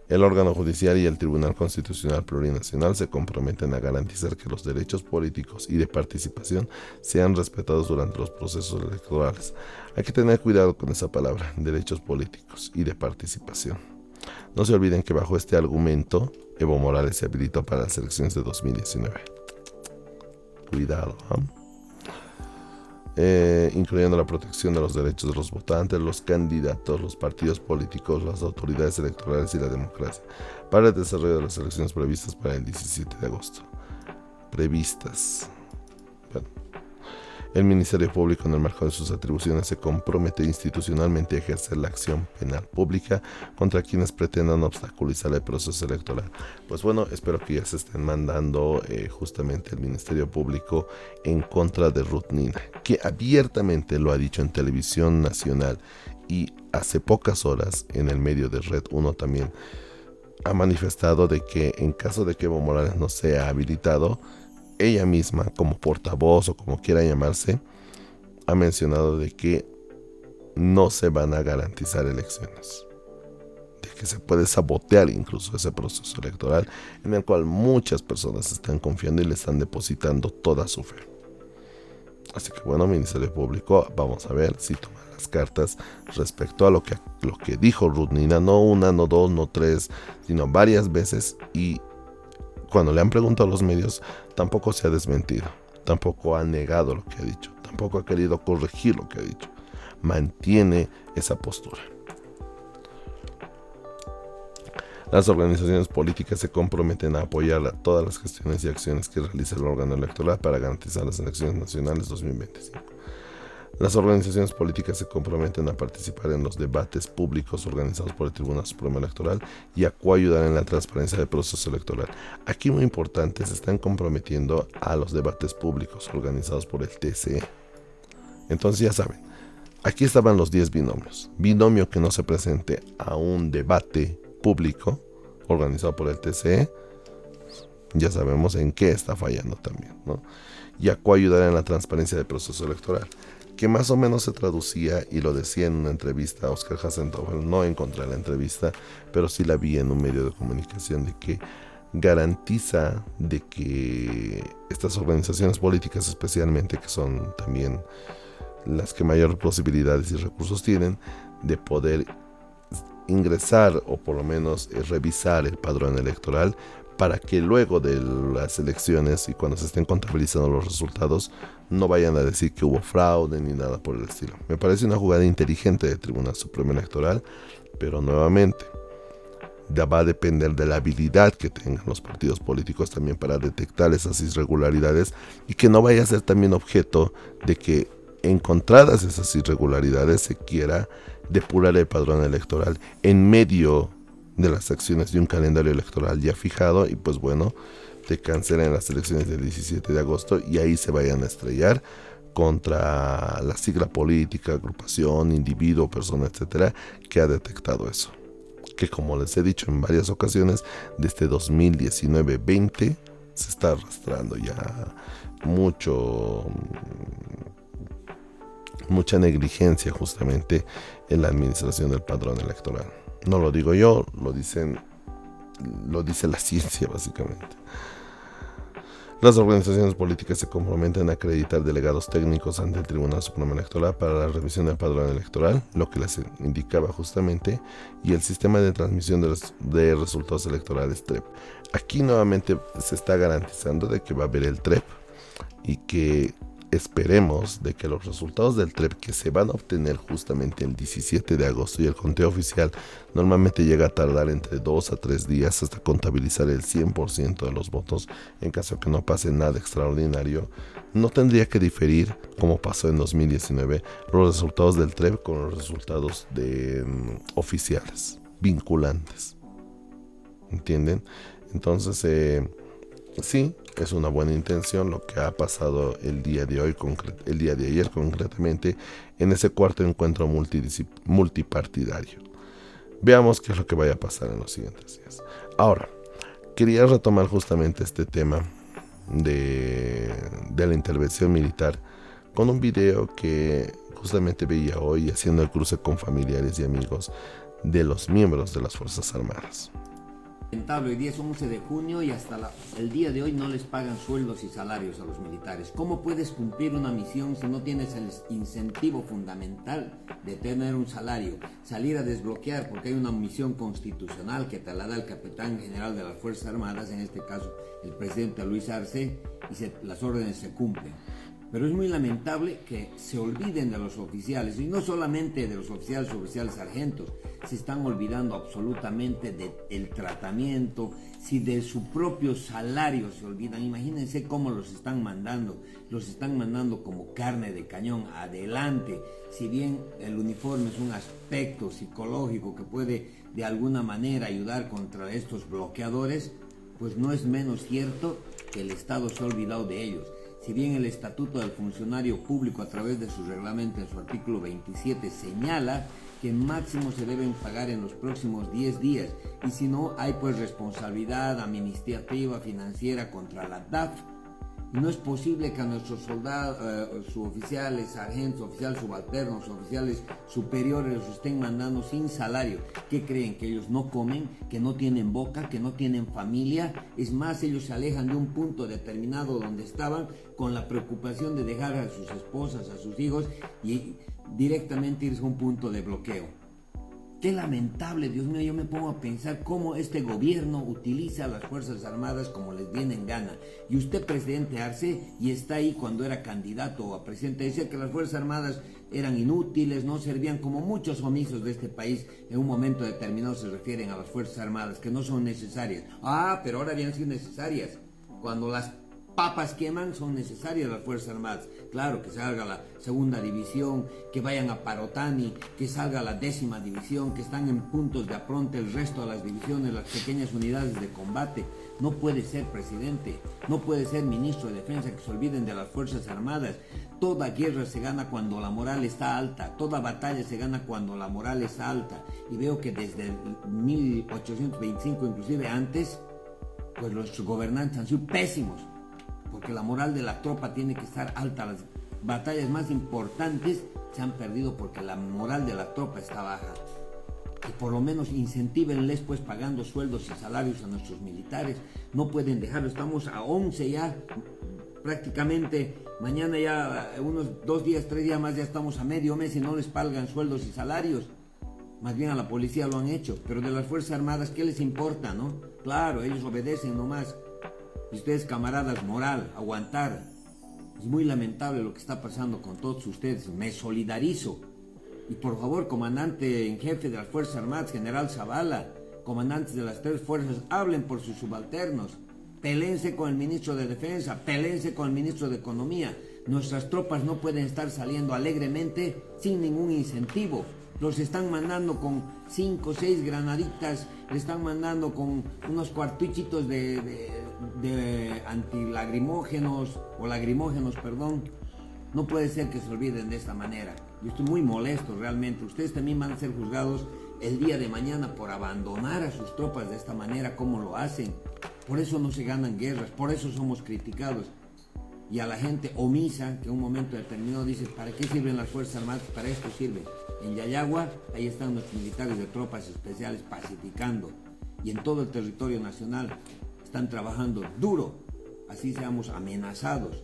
El órgano judicial y el Tribunal Constitucional Plurinacional se comprometen a garantizar que los derechos políticos y de participación sean respetados durante los procesos electorales. Hay que tener cuidado con esa palabra, derechos políticos y de participación. No se olviden que bajo este argumento, Evo Morales se habilitó para las elecciones de 2019. Cuidado, incluyendo la protección de los derechos de los votantes, los candidatos, los partidos políticos, las autoridades electorales y la democracia, para el desarrollo de las elecciones previstas para el 17 de agosto. El Ministerio Público, en el marco de sus atribuciones, se compromete institucionalmente a ejercer la acción penal pública contra quienes pretendan obstaculizar el proceso electoral. Pues bueno, espero que ya se estén mandando justamente el Ministerio Público en contra de Ruth Nina, que abiertamente lo ha dicho en televisión nacional y hace pocas horas en el medio de Red 1 también ha manifestado de que en caso de que Evo Morales no sea habilitado, ella misma, como portavoz o como quiera llamarse, ha mencionado de que no se van a garantizar elecciones, de que se puede sabotear incluso ese proceso electoral en el cual muchas personas están confiando y le están depositando toda su fe. Así que bueno, Ministerio Público, vamos a ver si toma las cartas respecto a lo que dijo Ruth Nina, no una, no dos, no tres, sino varias veces, y cuando le han preguntado a los medios, tampoco se ha desmentido, tampoco ha negado lo que ha dicho, tampoco ha querido corregir lo que ha dicho. Mantiene esa postura. Las organizaciones políticas se comprometen a apoyar todas las gestiones y acciones que realice el órgano electoral para garantizar las elecciones nacionales 2025. Las organizaciones políticas se comprometen a participar en los debates públicos organizados por el Tribunal Supremo Electoral y a coayudar en la transparencia del proceso electoral. Aquí muy importante, se están comprometiendo a los debates públicos organizados por el TCE. Entonces ya saben, aquí estaban los 10 binomios. Binomio que no se presente a un debate público organizado por el TCE, ya sabemos en qué está fallando también, ¿no? Y a coayudar en la transparencia del proceso electoral, que más o menos se traducía, y lo decía en una entrevista a Oscar Hasenthauer, no encontré la entrevista, pero sí la vi en un medio de comunicación, de que garantiza de que estas organizaciones políticas especialmente, que son también las que mayor posibilidades y recursos tienen de poder ingresar o por lo menos revisar el padrón electoral, para que luego de las elecciones y cuando se estén contabilizando los resultados no vayan a decir que hubo fraude ni nada por el estilo. Me parece una jugada inteligente del Tribunal Supremo Electoral, pero nuevamente va a depender de la habilidad que tengan los partidos políticos también para detectar esas irregularidades, y que no vaya a ser también objeto de que, encontradas esas irregularidades, se quiera depurar el padrón electoral en medio de las acciones de un calendario electoral ya fijado, y pues bueno, te cancelen las elecciones del 17 de agosto y ahí se vayan a estrellar contra la sigla política, agrupación, individuo, persona, etcétera, que ha detectado eso. Que, como les he dicho en varias ocasiones, desde 2019-20 se está arrastrando ya mucha negligencia justamente en la administración del padrón electoral. No lo digo yo, lo dice la ciencia básicamente. Las organizaciones políticas se comprometen a acreditar delegados técnicos ante el Tribunal Supremo Electoral para la revisión del padrón electoral, lo que les indicaba justamente, y el sistema de transmisión de resultados electorales TREP. Aquí nuevamente se está garantizando de que va a haber el TREP y que esperemos de que los resultados del TREP, que se van a obtener justamente el 17 de agosto, y el conteo oficial normalmente llega a tardar entre 2 a 3 días hasta contabilizar el 100% de los votos, en caso que no pase nada extraordinario, no tendría que diferir, como pasó en 2019, los resultados del TREP con los resultados oficiales, vinculantes. ¿Entienden? Entonces, sí, es una buena intención lo que ha pasado el día de ayer concretamente, en ese cuarto encuentro multipartidario. Veamos qué es lo que vaya a pasar en los siguientes días. Ahora, quería retomar justamente este tema de la intervención militar con un video que justamente veía hoy, haciendo el cruce con familiares y amigos de los miembros de las Fuerzas Armadas. Hoy día es 11 de junio y hasta el día de hoy no les pagan sueldos y salarios a los militares. ¿Cómo puedes cumplir una misión si no tienes el incentivo fundamental de tener un salario? Salir a desbloquear porque hay una misión constitucional que te la da el capitán general de las Fuerzas Armadas, en este caso el presidente Luis Arce, y las órdenes se cumplen. Pero es muy lamentable que se olviden de los oficiales, y no solamente de los oficiales sargentos, se están olvidando absolutamente del tratamiento, si de su propio salario se olvidan. Imagínense cómo los están mandando como carne de cañón adelante. Si bien el uniforme es un aspecto psicológico que puede de alguna manera ayudar contra estos bloqueadores, pues no es menos cierto que el Estado se ha olvidado de ellos. Si bien el Estatuto del Funcionario Público, a través de su reglamento en su artículo 27, señala que máximo se deben pagar en los próximos 10 días, y si no, hay pues responsabilidad administrativa, financiera contra la DAF. Y no es posible que a nuestros soldados, suboficiales, sargentos, oficiales subalternos, oficiales superiores los estén mandando sin salario. ¿Qué creen? ¿Que ellos no comen? ¿Que no tienen boca? ¿Que no tienen familia? Es más, ellos se alejan de un punto determinado donde estaban con la preocupación de dejar a sus esposas, a sus hijos, y directamente irse a un punto de bloqueo. Qué lamentable, Dios mío. Yo me pongo a pensar cómo este gobierno utiliza a las Fuerzas Armadas como les viene en gana. Y usted, presidente Arce, y está ahí cuando era candidato a presidente, decía que las Fuerzas Armadas eran inútiles, no servían, como muchos omisos de este país en un momento determinado se refieren a las Fuerzas Armadas, que no son necesarias. Pero ahora habían sido necesarias. Cuando las papas queman, son necesarias las Fuerzas Armadas. Claro, que salga la segunda división, que vayan a Parotani, que salga la 10ª división, que están en puntos de apronte el resto de las divisiones, las pequeñas unidades de combate. No puede ser, presidente, no puede ser ministro de Defensa, que se olviden de las Fuerzas Armadas. Toda guerra se gana cuando la moral está alta, toda batalla se gana cuando la moral está alta. Y veo que desde 1825, inclusive antes, pues los gobernantes han sido pésimos, porque la moral de la tropa tiene que estar alta. Las batallas más importantes se han perdido porque la moral de la tropa está baja. Y por lo menos incentívenles pues pagando sueldos y salarios a nuestros militares. No pueden dejarlo. Estamos a 11 ya, prácticamente. Mañana ya, unos 2 días, 3 días más, ya estamos a medio mes y no les pagan sueldos y salarios. Más bien a la policía lo han hecho. Pero de las Fuerzas Armadas, ¿qué les importa, no? Claro, ellos obedecen nomás. Y ustedes, camaradas, moral, aguantar. Es muy lamentable lo que está pasando con todos ustedes. Me solidarizo. Y por favor, comandante en jefe de las Fuerzas Armadas, general Zavala, comandantes de las tres fuerzas, hablen por sus subalternos, peleense con el ministro de Defensa, peleense con el ministro de Economía. Nuestras tropas no pueden estar saliendo alegremente sin ningún incentivo. Los están mandando con 5 o 6 granaditas, le están mandando con unos cuartuchitos de antilagrimógenos, o lagrimógenos, perdón. No puede ser que se olviden de esta manera. Yo estoy muy molesto realmente. Ustedes también van a ser juzgados el día de mañana por abandonar a sus tropas de esta manera, como lo hacen. Por eso no se ganan guerras, por eso somos criticados. Y a la gente omisa, que en un momento determinado dice, ¿para qué sirven las Fuerzas Armadas? Para esto sirven. En Yayagua, ahí están nuestros militares de tropas especiales pacificando. Y en todo el territorio nacional están trabajando duro, así seamos amenazados.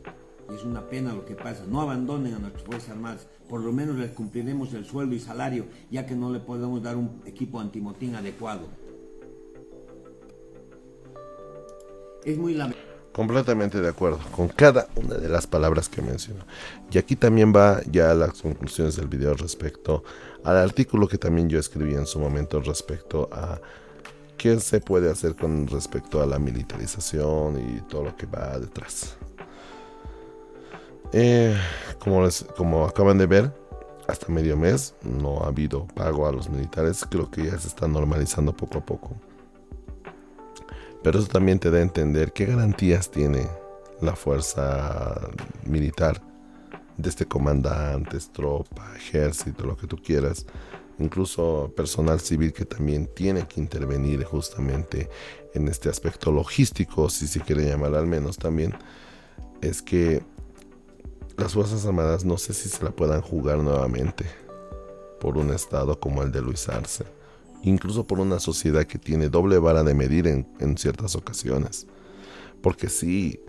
Y es una pena lo que pasa. No abandonen a nuestras Fuerzas Armadas. Por lo menos les cumpliremos el sueldo y salario, ya que no le podemos dar un equipo antimotín adecuado. Es muy lamentable. Completamente de acuerdo con cada una de las palabras que mencionó. Y aquí también va ya las conclusiones del video respecto al artículo que también yo escribí en su momento respecto a qué se puede hacer con respecto a la militarización y todo lo que va detrás. Como acaban de ver, hasta medio mes no ha habido pago a los militares. Creo que ya se está normalizando poco a poco. Pero eso también te da a entender qué garantías tiene la fuerza militar, desde comandantes, tropa, ejército, lo que tú quieras, incluso personal civil que también tiene que intervenir justamente en este aspecto logístico, si se quiere llamar al menos también, es que las Fuerzas Armadas no sé si se la puedan jugar nuevamente por un estado como el de Luis Arce. Incluso por una sociedad que tiene doble vara de medir en ciertas ocasiones. Porque sí,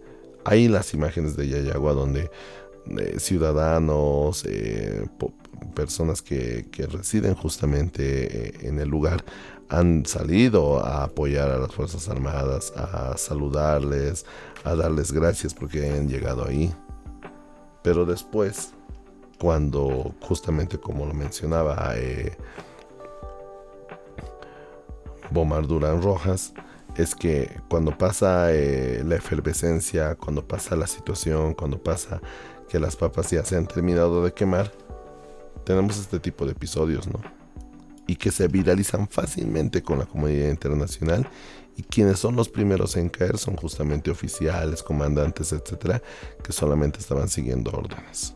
hay las imágenes de Yayagua donde ciudadanos, personas que residen justamente en el lugar, han salido a apoyar a las Fuerzas Armadas, a saludarles, a darles gracias porque han llegado ahí. Pero después, cuando justamente como lo mencionaba Bomar Durán Rojas, es que cuando pasa la efervescencia, cuando pasa la situación, cuando pasa que las papas ya se han terminado de quemar, tenemos este tipo de episodios, ¿no? Y que se viralizan fácilmente con la comunidad internacional, y quienes son los primeros en caer son justamente oficiales, comandantes, etcétera, que solamente estaban siguiendo órdenes,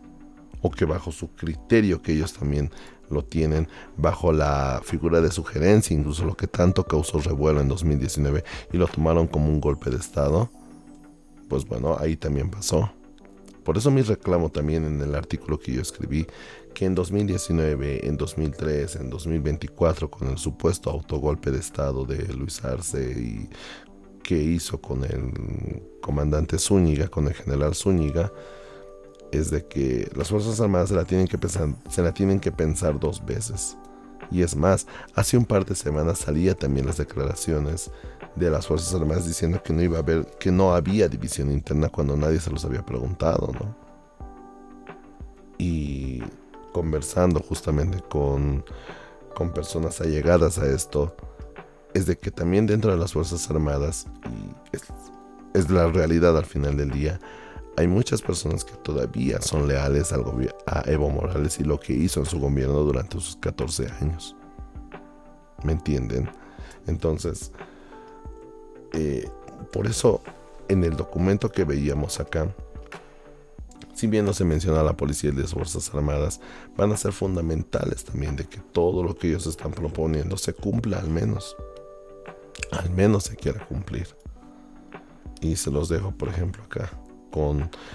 o que bajo su criterio, que ellos también lo tienen, bajo la figura de sugerencia, incluso lo que tanto causó revuelo en 2019 y lo tomaron como un golpe de estado, pues bueno, ahí también pasó. Por eso mi reclamo también en el artículo que yo escribí, que en 2019, en 2003, en 2024, con el supuesto autogolpe de estado de Luis Arce y que hizo con el comandante Zúñiga, con el general Zúñiga, es de que las Fuerzas Armadas se la tienen que pensar 2 veces. Y es más, hace un par de semanas salía también las declaraciones de las Fuerzas Armadas diciendo que no había división interna cuando nadie se los había preguntado, ¿no? Y conversando justamente con personas allegadas a esto, es de que también dentro de las Fuerzas Armadas, y es la realidad al final del día, hay muchas personas que todavía son leales a Evo Morales y lo que hizo en su gobierno durante sus 14 años. ¿Me entienden? Entonces, por eso en el documento que veíamos acá, si bien no se menciona a la policía y las Fuerzas Armadas, van a ser fundamentales también de que todo lo que ellos están proponiendo se cumpla al menos se quiera cumplir. Y se los dejo, por ejemplo, acá.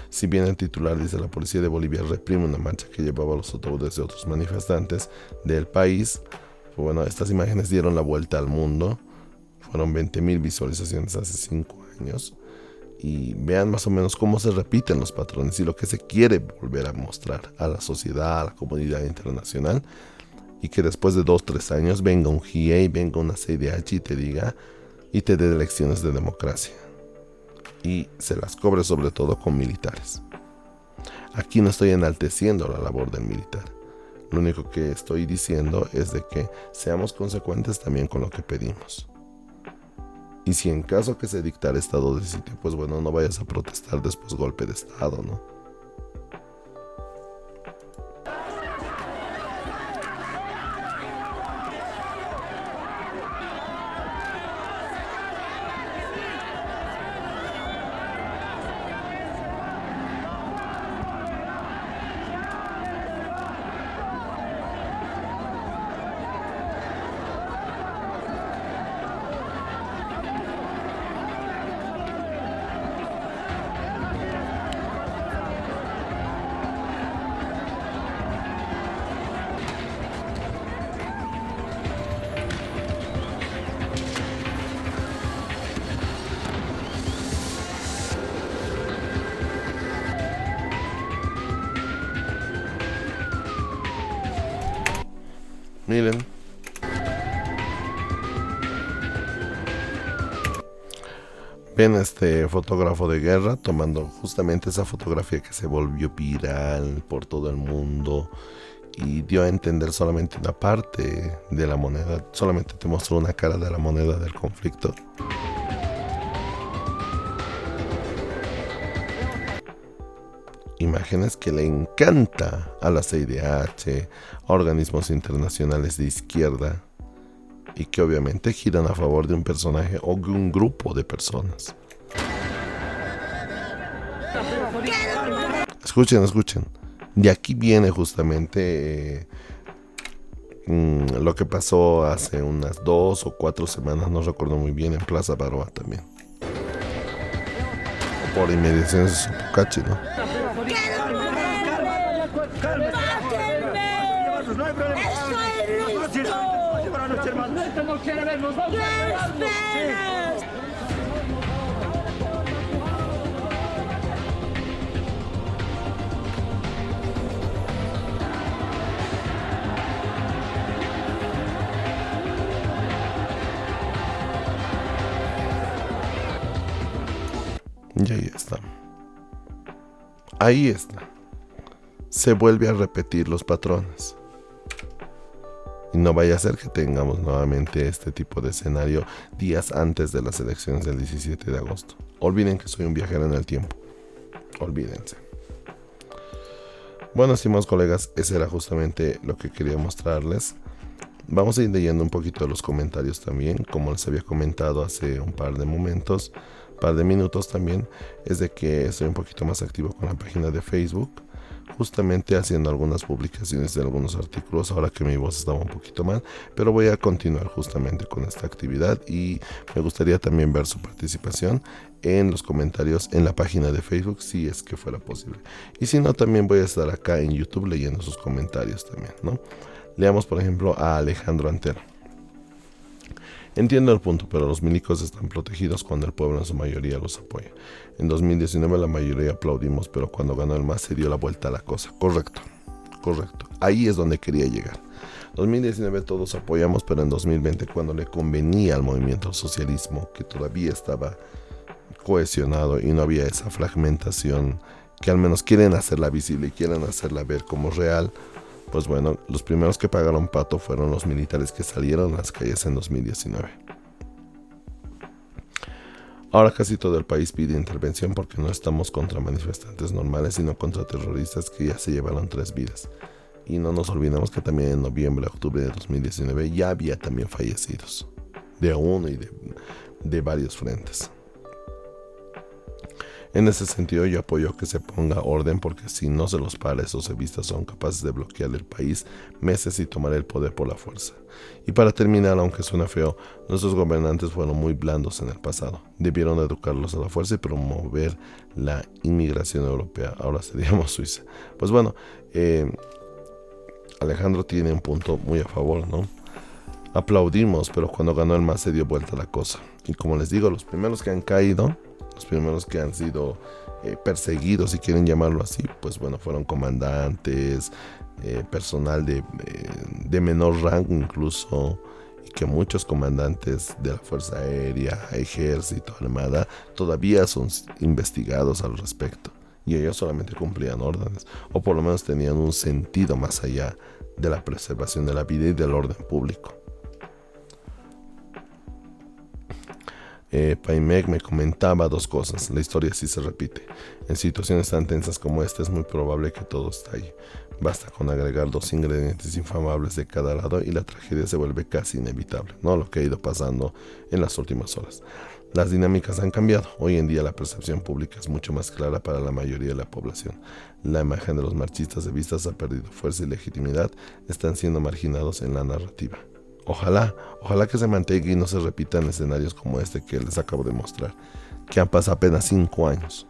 Si bien el titular dice: la policía de Bolivia reprime una marcha que llevaba los autobuses de otros manifestantes del país. Pues bueno, estas imágenes dieron la vuelta al mundo. Fueron 20,000 visualizaciones hace 5 años. Y vean más o menos cómo se repiten los patrones y lo que se quiere volver a mostrar a la sociedad, a la comunidad internacional. Y que después de 2-3 años venga un GIEI, venga una CIDH y te diga y te dé lecciones de democracia. Y se las cobre sobre todo con militares. Aquí no estoy enalteciendo la labor del militar. Lo único que estoy diciendo es de que seamos consecuentes también con lo que pedimos. Y si en caso que se dictara estado de sitio, pues bueno, no vayas a protestar después golpe de estado, ¿no? Miren. Ven a este fotógrafo de guerra tomando justamente esa fotografía que se volvió viral por todo el mundo y dio a entender solamente una parte de la moneda, solamente te mostró una cara de la moneda del conflicto. Imágenes que le encanta a la CIDH, a organismos internacionales de izquierda y que obviamente giran a favor de un personaje o de un grupo de personas. Escuchen, escuchen. De aquí viene justamente lo que pasó hace unas 2 o 4 semanas, no recuerdo muy bien, en Plaza Baroa también. Por inmediaciones de Sopocachi, ¿no? Y ahí está. Ahí está. Se vuelve a repetir los patrones. Y no vaya a ser que tengamos nuevamente este tipo de escenario días antes de las elecciones del 17 de agosto. Olviden que soy un viajero en el tiempo. Olvídense. Bueno, estimados colegas, ese era justamente lo que quería mostrarles. Vamos a ir leyendo un poquito de los comentarios también. Como les había comentado hace un par de minutos también, es de que estoy un poquito más activo con la página de Facebook, justamente haciendo algunas publicaciones de algunos artículos, ahora que mi voz estaba un poquito mal, pero voy a continuar justamente con esta actividad y me gustaría también ver su participación en los comentarios en la página de Facebook, si es que fuera posible. Y si no, también voy a estar acá en YouTube leyendo sus comentarios también, ¿no? Leamos, por ejemplo, a Alejandro Antero. Entiendo el punto, pero los milicos están protegidos cuando el pueblo en su mayoría los apoya. En 2019 la mayoría aplaudimos, pero cuando ganó el MAS se dio la vuelta a la cosa. Correcto. Ahí es donde quería llegar. 2019 todos apoyamos, pero en 2020, cuando le convenía al movimiento al socialismo, que todavía estaba cohesionado y no había esa fragmentación, que al menos quieren hacerla visible y quieren hacerla ver como real, pues bueno, los primeros que pagaron pato fueron los militares que salieron a las calles en 2019. Ahora casi todo el país pide intervención porque no estamos contra manifestantes normales, sino contra terroristas que ya se llevaron 3 vidas. Y no nos olvidemos que también en noviembre, octubre de 2019 ya había también fallecidos, de uno y de varios frentes. En ese sentido yo apoyo que se ponga orden, porque si no se los para, esos evistas son capaces de bloquear el país meses y tomar el poder por la fuerza. Y para terminar, aunque suena feo, nuestros gobernantes fueron muy blandos en el pasado. Debieron educarlos a la fuerza y promover la inmigración europea. Ahora seríamos Suiza. Pues bueno, Alejandro tiene un punto muy a favor, ¿no? Aplaudimos, pero cuando ganó el MAS se dio vuelta la cosa. Y como les digo, los primeros que han caído, los primeros que han sido perseguidos, si quieren llamarlo así, pues bueno, fueron comandantes, personal de menor rango incluso, y que muchos comandantes de la Fuerza Aérea, Ejército, Armada, todavía son investigados al respecto. Y ellos solamente cumplían órdenes, o por lo menos tenían un sentido más allá de la preservación de la vida y del orden público. Paimec me comentaba dos cosas. La historia sí se repite. En situaciones tan tensas como esta es muy probable que todo estalle. Basta con agregar 2 ingredientes inflamables de cada lado y la tragedia se vuelve casi inevitable, ¿no? Lo que ha ido pasando en las últimas horas. Las dinámicas han cambiado. Hoy en día la percepción pública es mucho más clara para la mayoría de la población. La imagen de los marchistas de vistas ha perdido fuerza y legitimidad. Están siendo marginados en la narrativa. Ojalá que se mantenga y no se repitan escenarios como este que les acabo de mostrar, que han pasado apenas 5 años.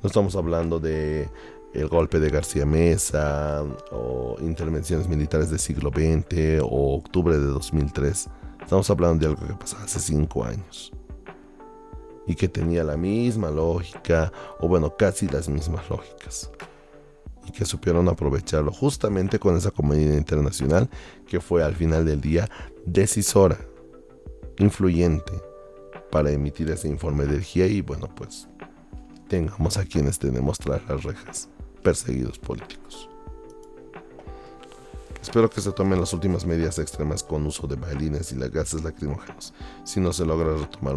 No estamos hablando de el golpe de García Meza o intervenciones militares del siglo XX o octubre de 2003. Estamos hablando de algo que pasó hace 5 años y que tenía la misma lógica, o bueno, casi las mismas lógicas, y que supieron aprovecharlo justamente con esa comunidad internacional que fue al final del día decisora, influyente para emitir ese informe del GIEI. Y bueno, pues tengamos a quienes tenemos tras las rejas, perseguidos políticos. Espero que se tomen las últimas medidas extremas con uso de balines y gases lacrimógenos. Si no se logra retomar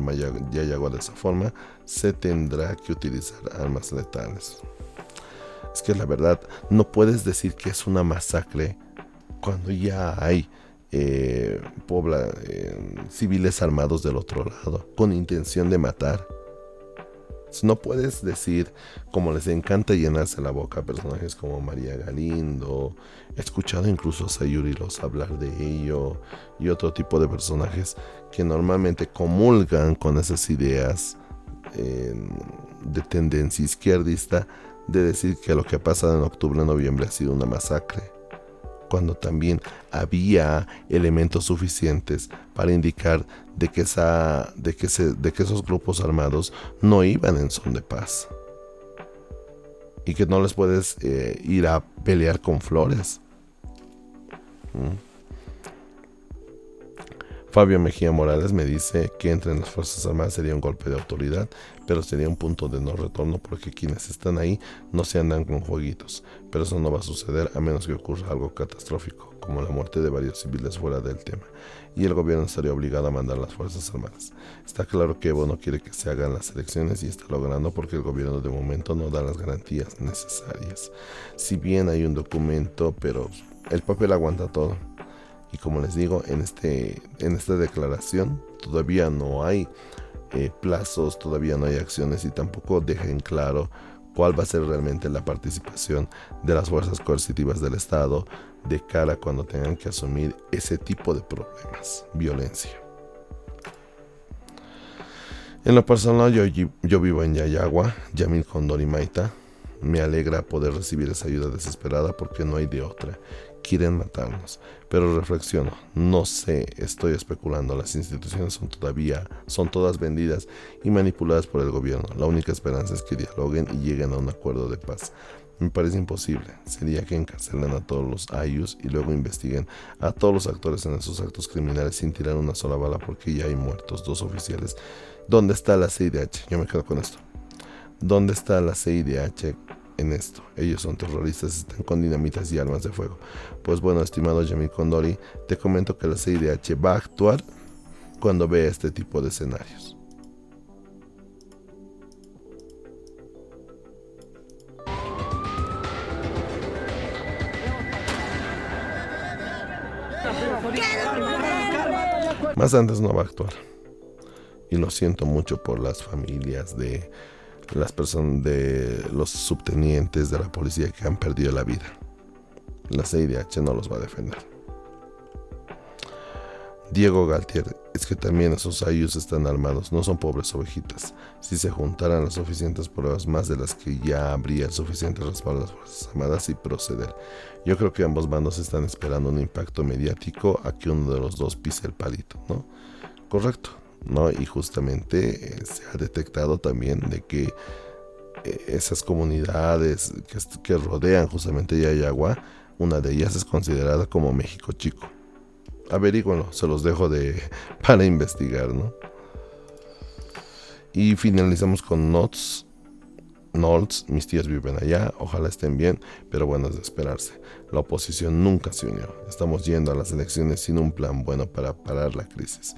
Yayagua de esa forma, se tendrá que utilizar armas letales. Es que la verdad, no puedes decir que es una masacre cuando ya hay civiles armados del otro lado, con intención de matar. No puedes decir, como les encanta llenarse la boca a personajes como María Galindo, he escuchado incluso a Sayuri Los hablar de ello, y otro tipo de personajes que normalmente comulgan con esas ideas de tendencia izquierdista, de decir que lo que ha pasado en octubre-noviembre ha sido una masacre, cuando también había elementos suficientes para indicar de que esos grupos armados no iban en son de paz y que no les puedes ir a pelear con flores. Fabio Mejía Morales me dice que entre en las Fuerzas Armadas sería un golpe de autoridad, pero sería un punto de no retorno porque quienes están ahí no se andan con jueguitos. Pero eso no va a suceder a menos que ocurra algo catastrófico, como la muerte de varios civiles fuera del tema, y el gobierno estaría obligado a mandar las Fuerzas Armadas. Está claro que Evo no quiere que se hagan las elecciones y está logrando porque el gobierno de momento no da las garantías necesarias. Si bien hay un documento, pero el papel aguanta todo. Y como les digo, en esta declaración todavía no hay plazos, todavía no hay acciones y tampoco deja en claro cuál va a ser realmente la participación de las fuerzas coercitivas del Estado de cara a cuando tengan que asumir ese tipo de problemas, violencia. En lo personal, yo vivo en Yayagua, Yamil Condori Maita. Me alegra poder recibir esa ayuda desesperada porque no hay de otra. Quieren matarnos, pero reflexiono, no sé, estoy especulando, las instituciones son todas vendidas y manipuladas por el gobierno. La única esperanza es que dialoguen y lleguen a un acuerdo de paz. Me parece imposible, sería que encarcelen a todos los ayus y luego investiguen a todos los actores en esos actos criminales sin tirar una sola bala porque ya hay muertos, 2 oficiales. ¿Dónde está la CIDH? Yo me quedo con esto. ¿Dónde está la CIDH en esto? Ellos son terroristas, están con dinamitas y armas de fuego. Pues bueno, estimado Yamil Condori, te comento que la CIDH va a actuar cuando vea este tipo de escenarios. Más antes no va a actuar. Y lo siento mucho por las familias de las personas, de los subtenientes de la policía que han perdido la vida. La CIDH no los va a defender. Diego Galtier, es que también esos ayus están armados, no son pobres ovejitas. Si se juntaran las suficientes pruebas, más de las que ya habría el suficiente respaldo de las Fuerzas Armadas y proceder. Yo creo que ambos bandos están esperando un impacto mediático a que uno de los dos pise el palito, ¿no? Correcto, ¿no? Y justamente se ha detectado también de que esas comunidades que rodean justamente Yayagua, una de ellas es considerada como México Chico. Averíguenlo, se los dejo para investigar, ¿no? Y finalizamos con Nolts, mis tíos viven allá, ojalá estén bien, pero bueno, es de esperarse. La oposición nunca se unió. Estamos yendo a las elecciones sin un plan bueno para parar la crisis.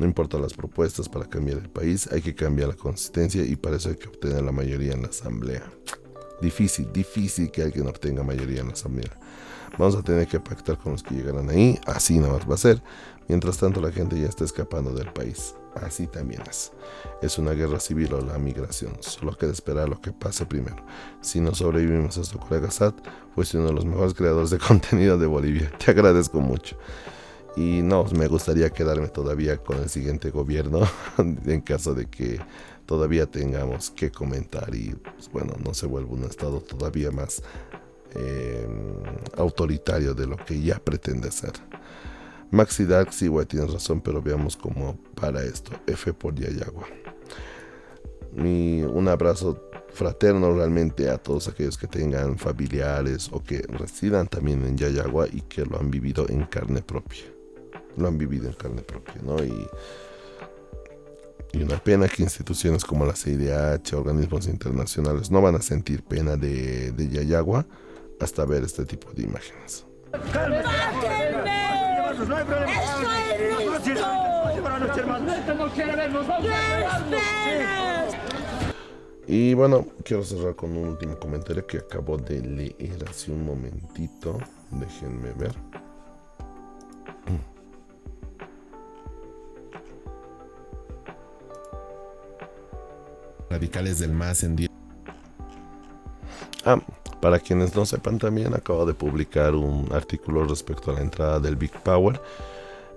No importan las propuestas para cambiar el país, hay que cambiar la consistencia y para eso hay que obtener la mayoría en la asamblea. Difícil que alguien obtenga mayoría en la asamblea. Vamos a tener que pactar con los que llegarán ahí, así nada más va a ser. Mientras tanto la gente ya está escapando del país. Así también es. Es una guerra civil o la migración. Solo queda esperar lo que pase primero. Si no sobrevivimos a esto, colega Sad, fuiste uno de los mejores creadores de contenido de Bolivia. Te agradezco mucho. Y no, me gustaría quedarme todavía con el siguiente gobierno en caso de que todavía tengamos que comentar y pues, bueno, no se vuelva un estado todavía más autoritario de lo que ya pretende ser. Maxi Dark, sí, güey, tienes razón, pero veamos cómo para esto. F por Yayagua. Un abrazo fraterno realmente a todos aquellos que tengan familiares o que residan también en Yayagua y que lo han vivido en carne propia. ¿no? Y una pena que instituciones como la CIDH, organismos internacionales, no van a sentir pena de Yayagua hasta ver este tipo de imágenes. Y bueno, quiero cerrar con un último comentario que acabo de leer hace un momentito. Déjenme ver. Radicales del MAS en 10. Para quienes no sepan, también acabo de publicar un artículo respecto a la entrada del Big Power.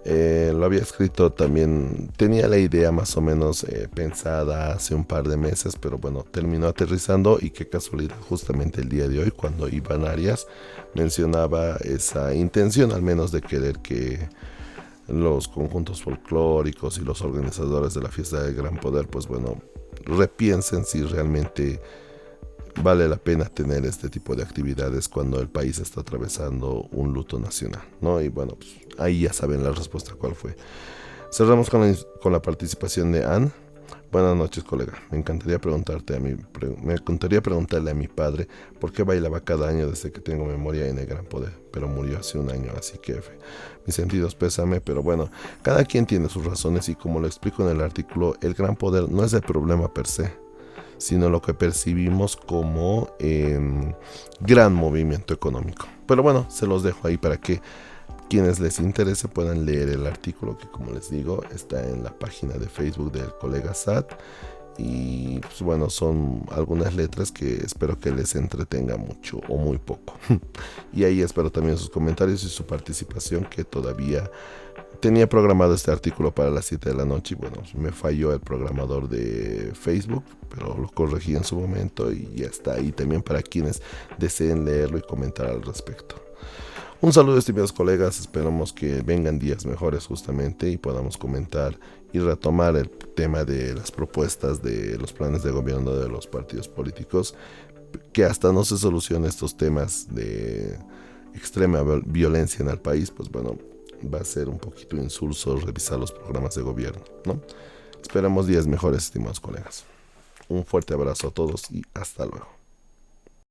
Lo había escrito también, tenía la idea más o menos pensada hace un par de meses, pero bueno, terminó aterrizando y qué casualidad, justamente el día de hoy, cuando Iván Arias mencionaba esa intención al menos de querer que los conjuntos folclóricos y los organizadores de la fiesta del Gran Poder, pues bueno, repiensen si realmente vale la pena tener este tipo de actividades cuando el país está atravesando un luto nacional, ¿no? Y bueno, pues ahí ya saben la respuesta cuál fue. Cerramos con la participación de Anne. Buenas noches, colega. Me encantaría preguntarle a mi padre por qué bailaba cada año desde que tengo memoria en el Gran Poder, pero murió hace un año, así que mis sentidos pésame, pero bueno, cada quien tiene sus razones y como lo explico en el artículo, el Gran Poder no es el problema per se, sino lo que percibimos como gran movimiento económico. Pero bueno, se los dejo ahí para que quienes les interese puedan leer el artículo que, como les digo, está en la página de Facebook del colega Sad. Y pues bueno, son algunas letras que espero que les entretenga mucho o muy poco. Y ahí espero también sus comentarios y su participación, que todavía tenía programado este artículo para las 7 de la noche y bueno, me falló el programador de Facebook, pero lo corregí en su momento y ya está ahí también para quienes deseen leerlo y comentar al respecto. Un saludo, estimados colegas, esperamos que vengan días mejores justamente y podamos comentar y retomar el tema de las propuestas de los planes de gobierno de los partidos políticos, que hasta no se solucionen estos temas de extrema violencia en el país, pues bueno, va a ser un poquito insulso revisar los programas de gobierno, ¿no? Esperamos días mejores, estimados colegas. Un fuerte abrazo a todos y hasta luego.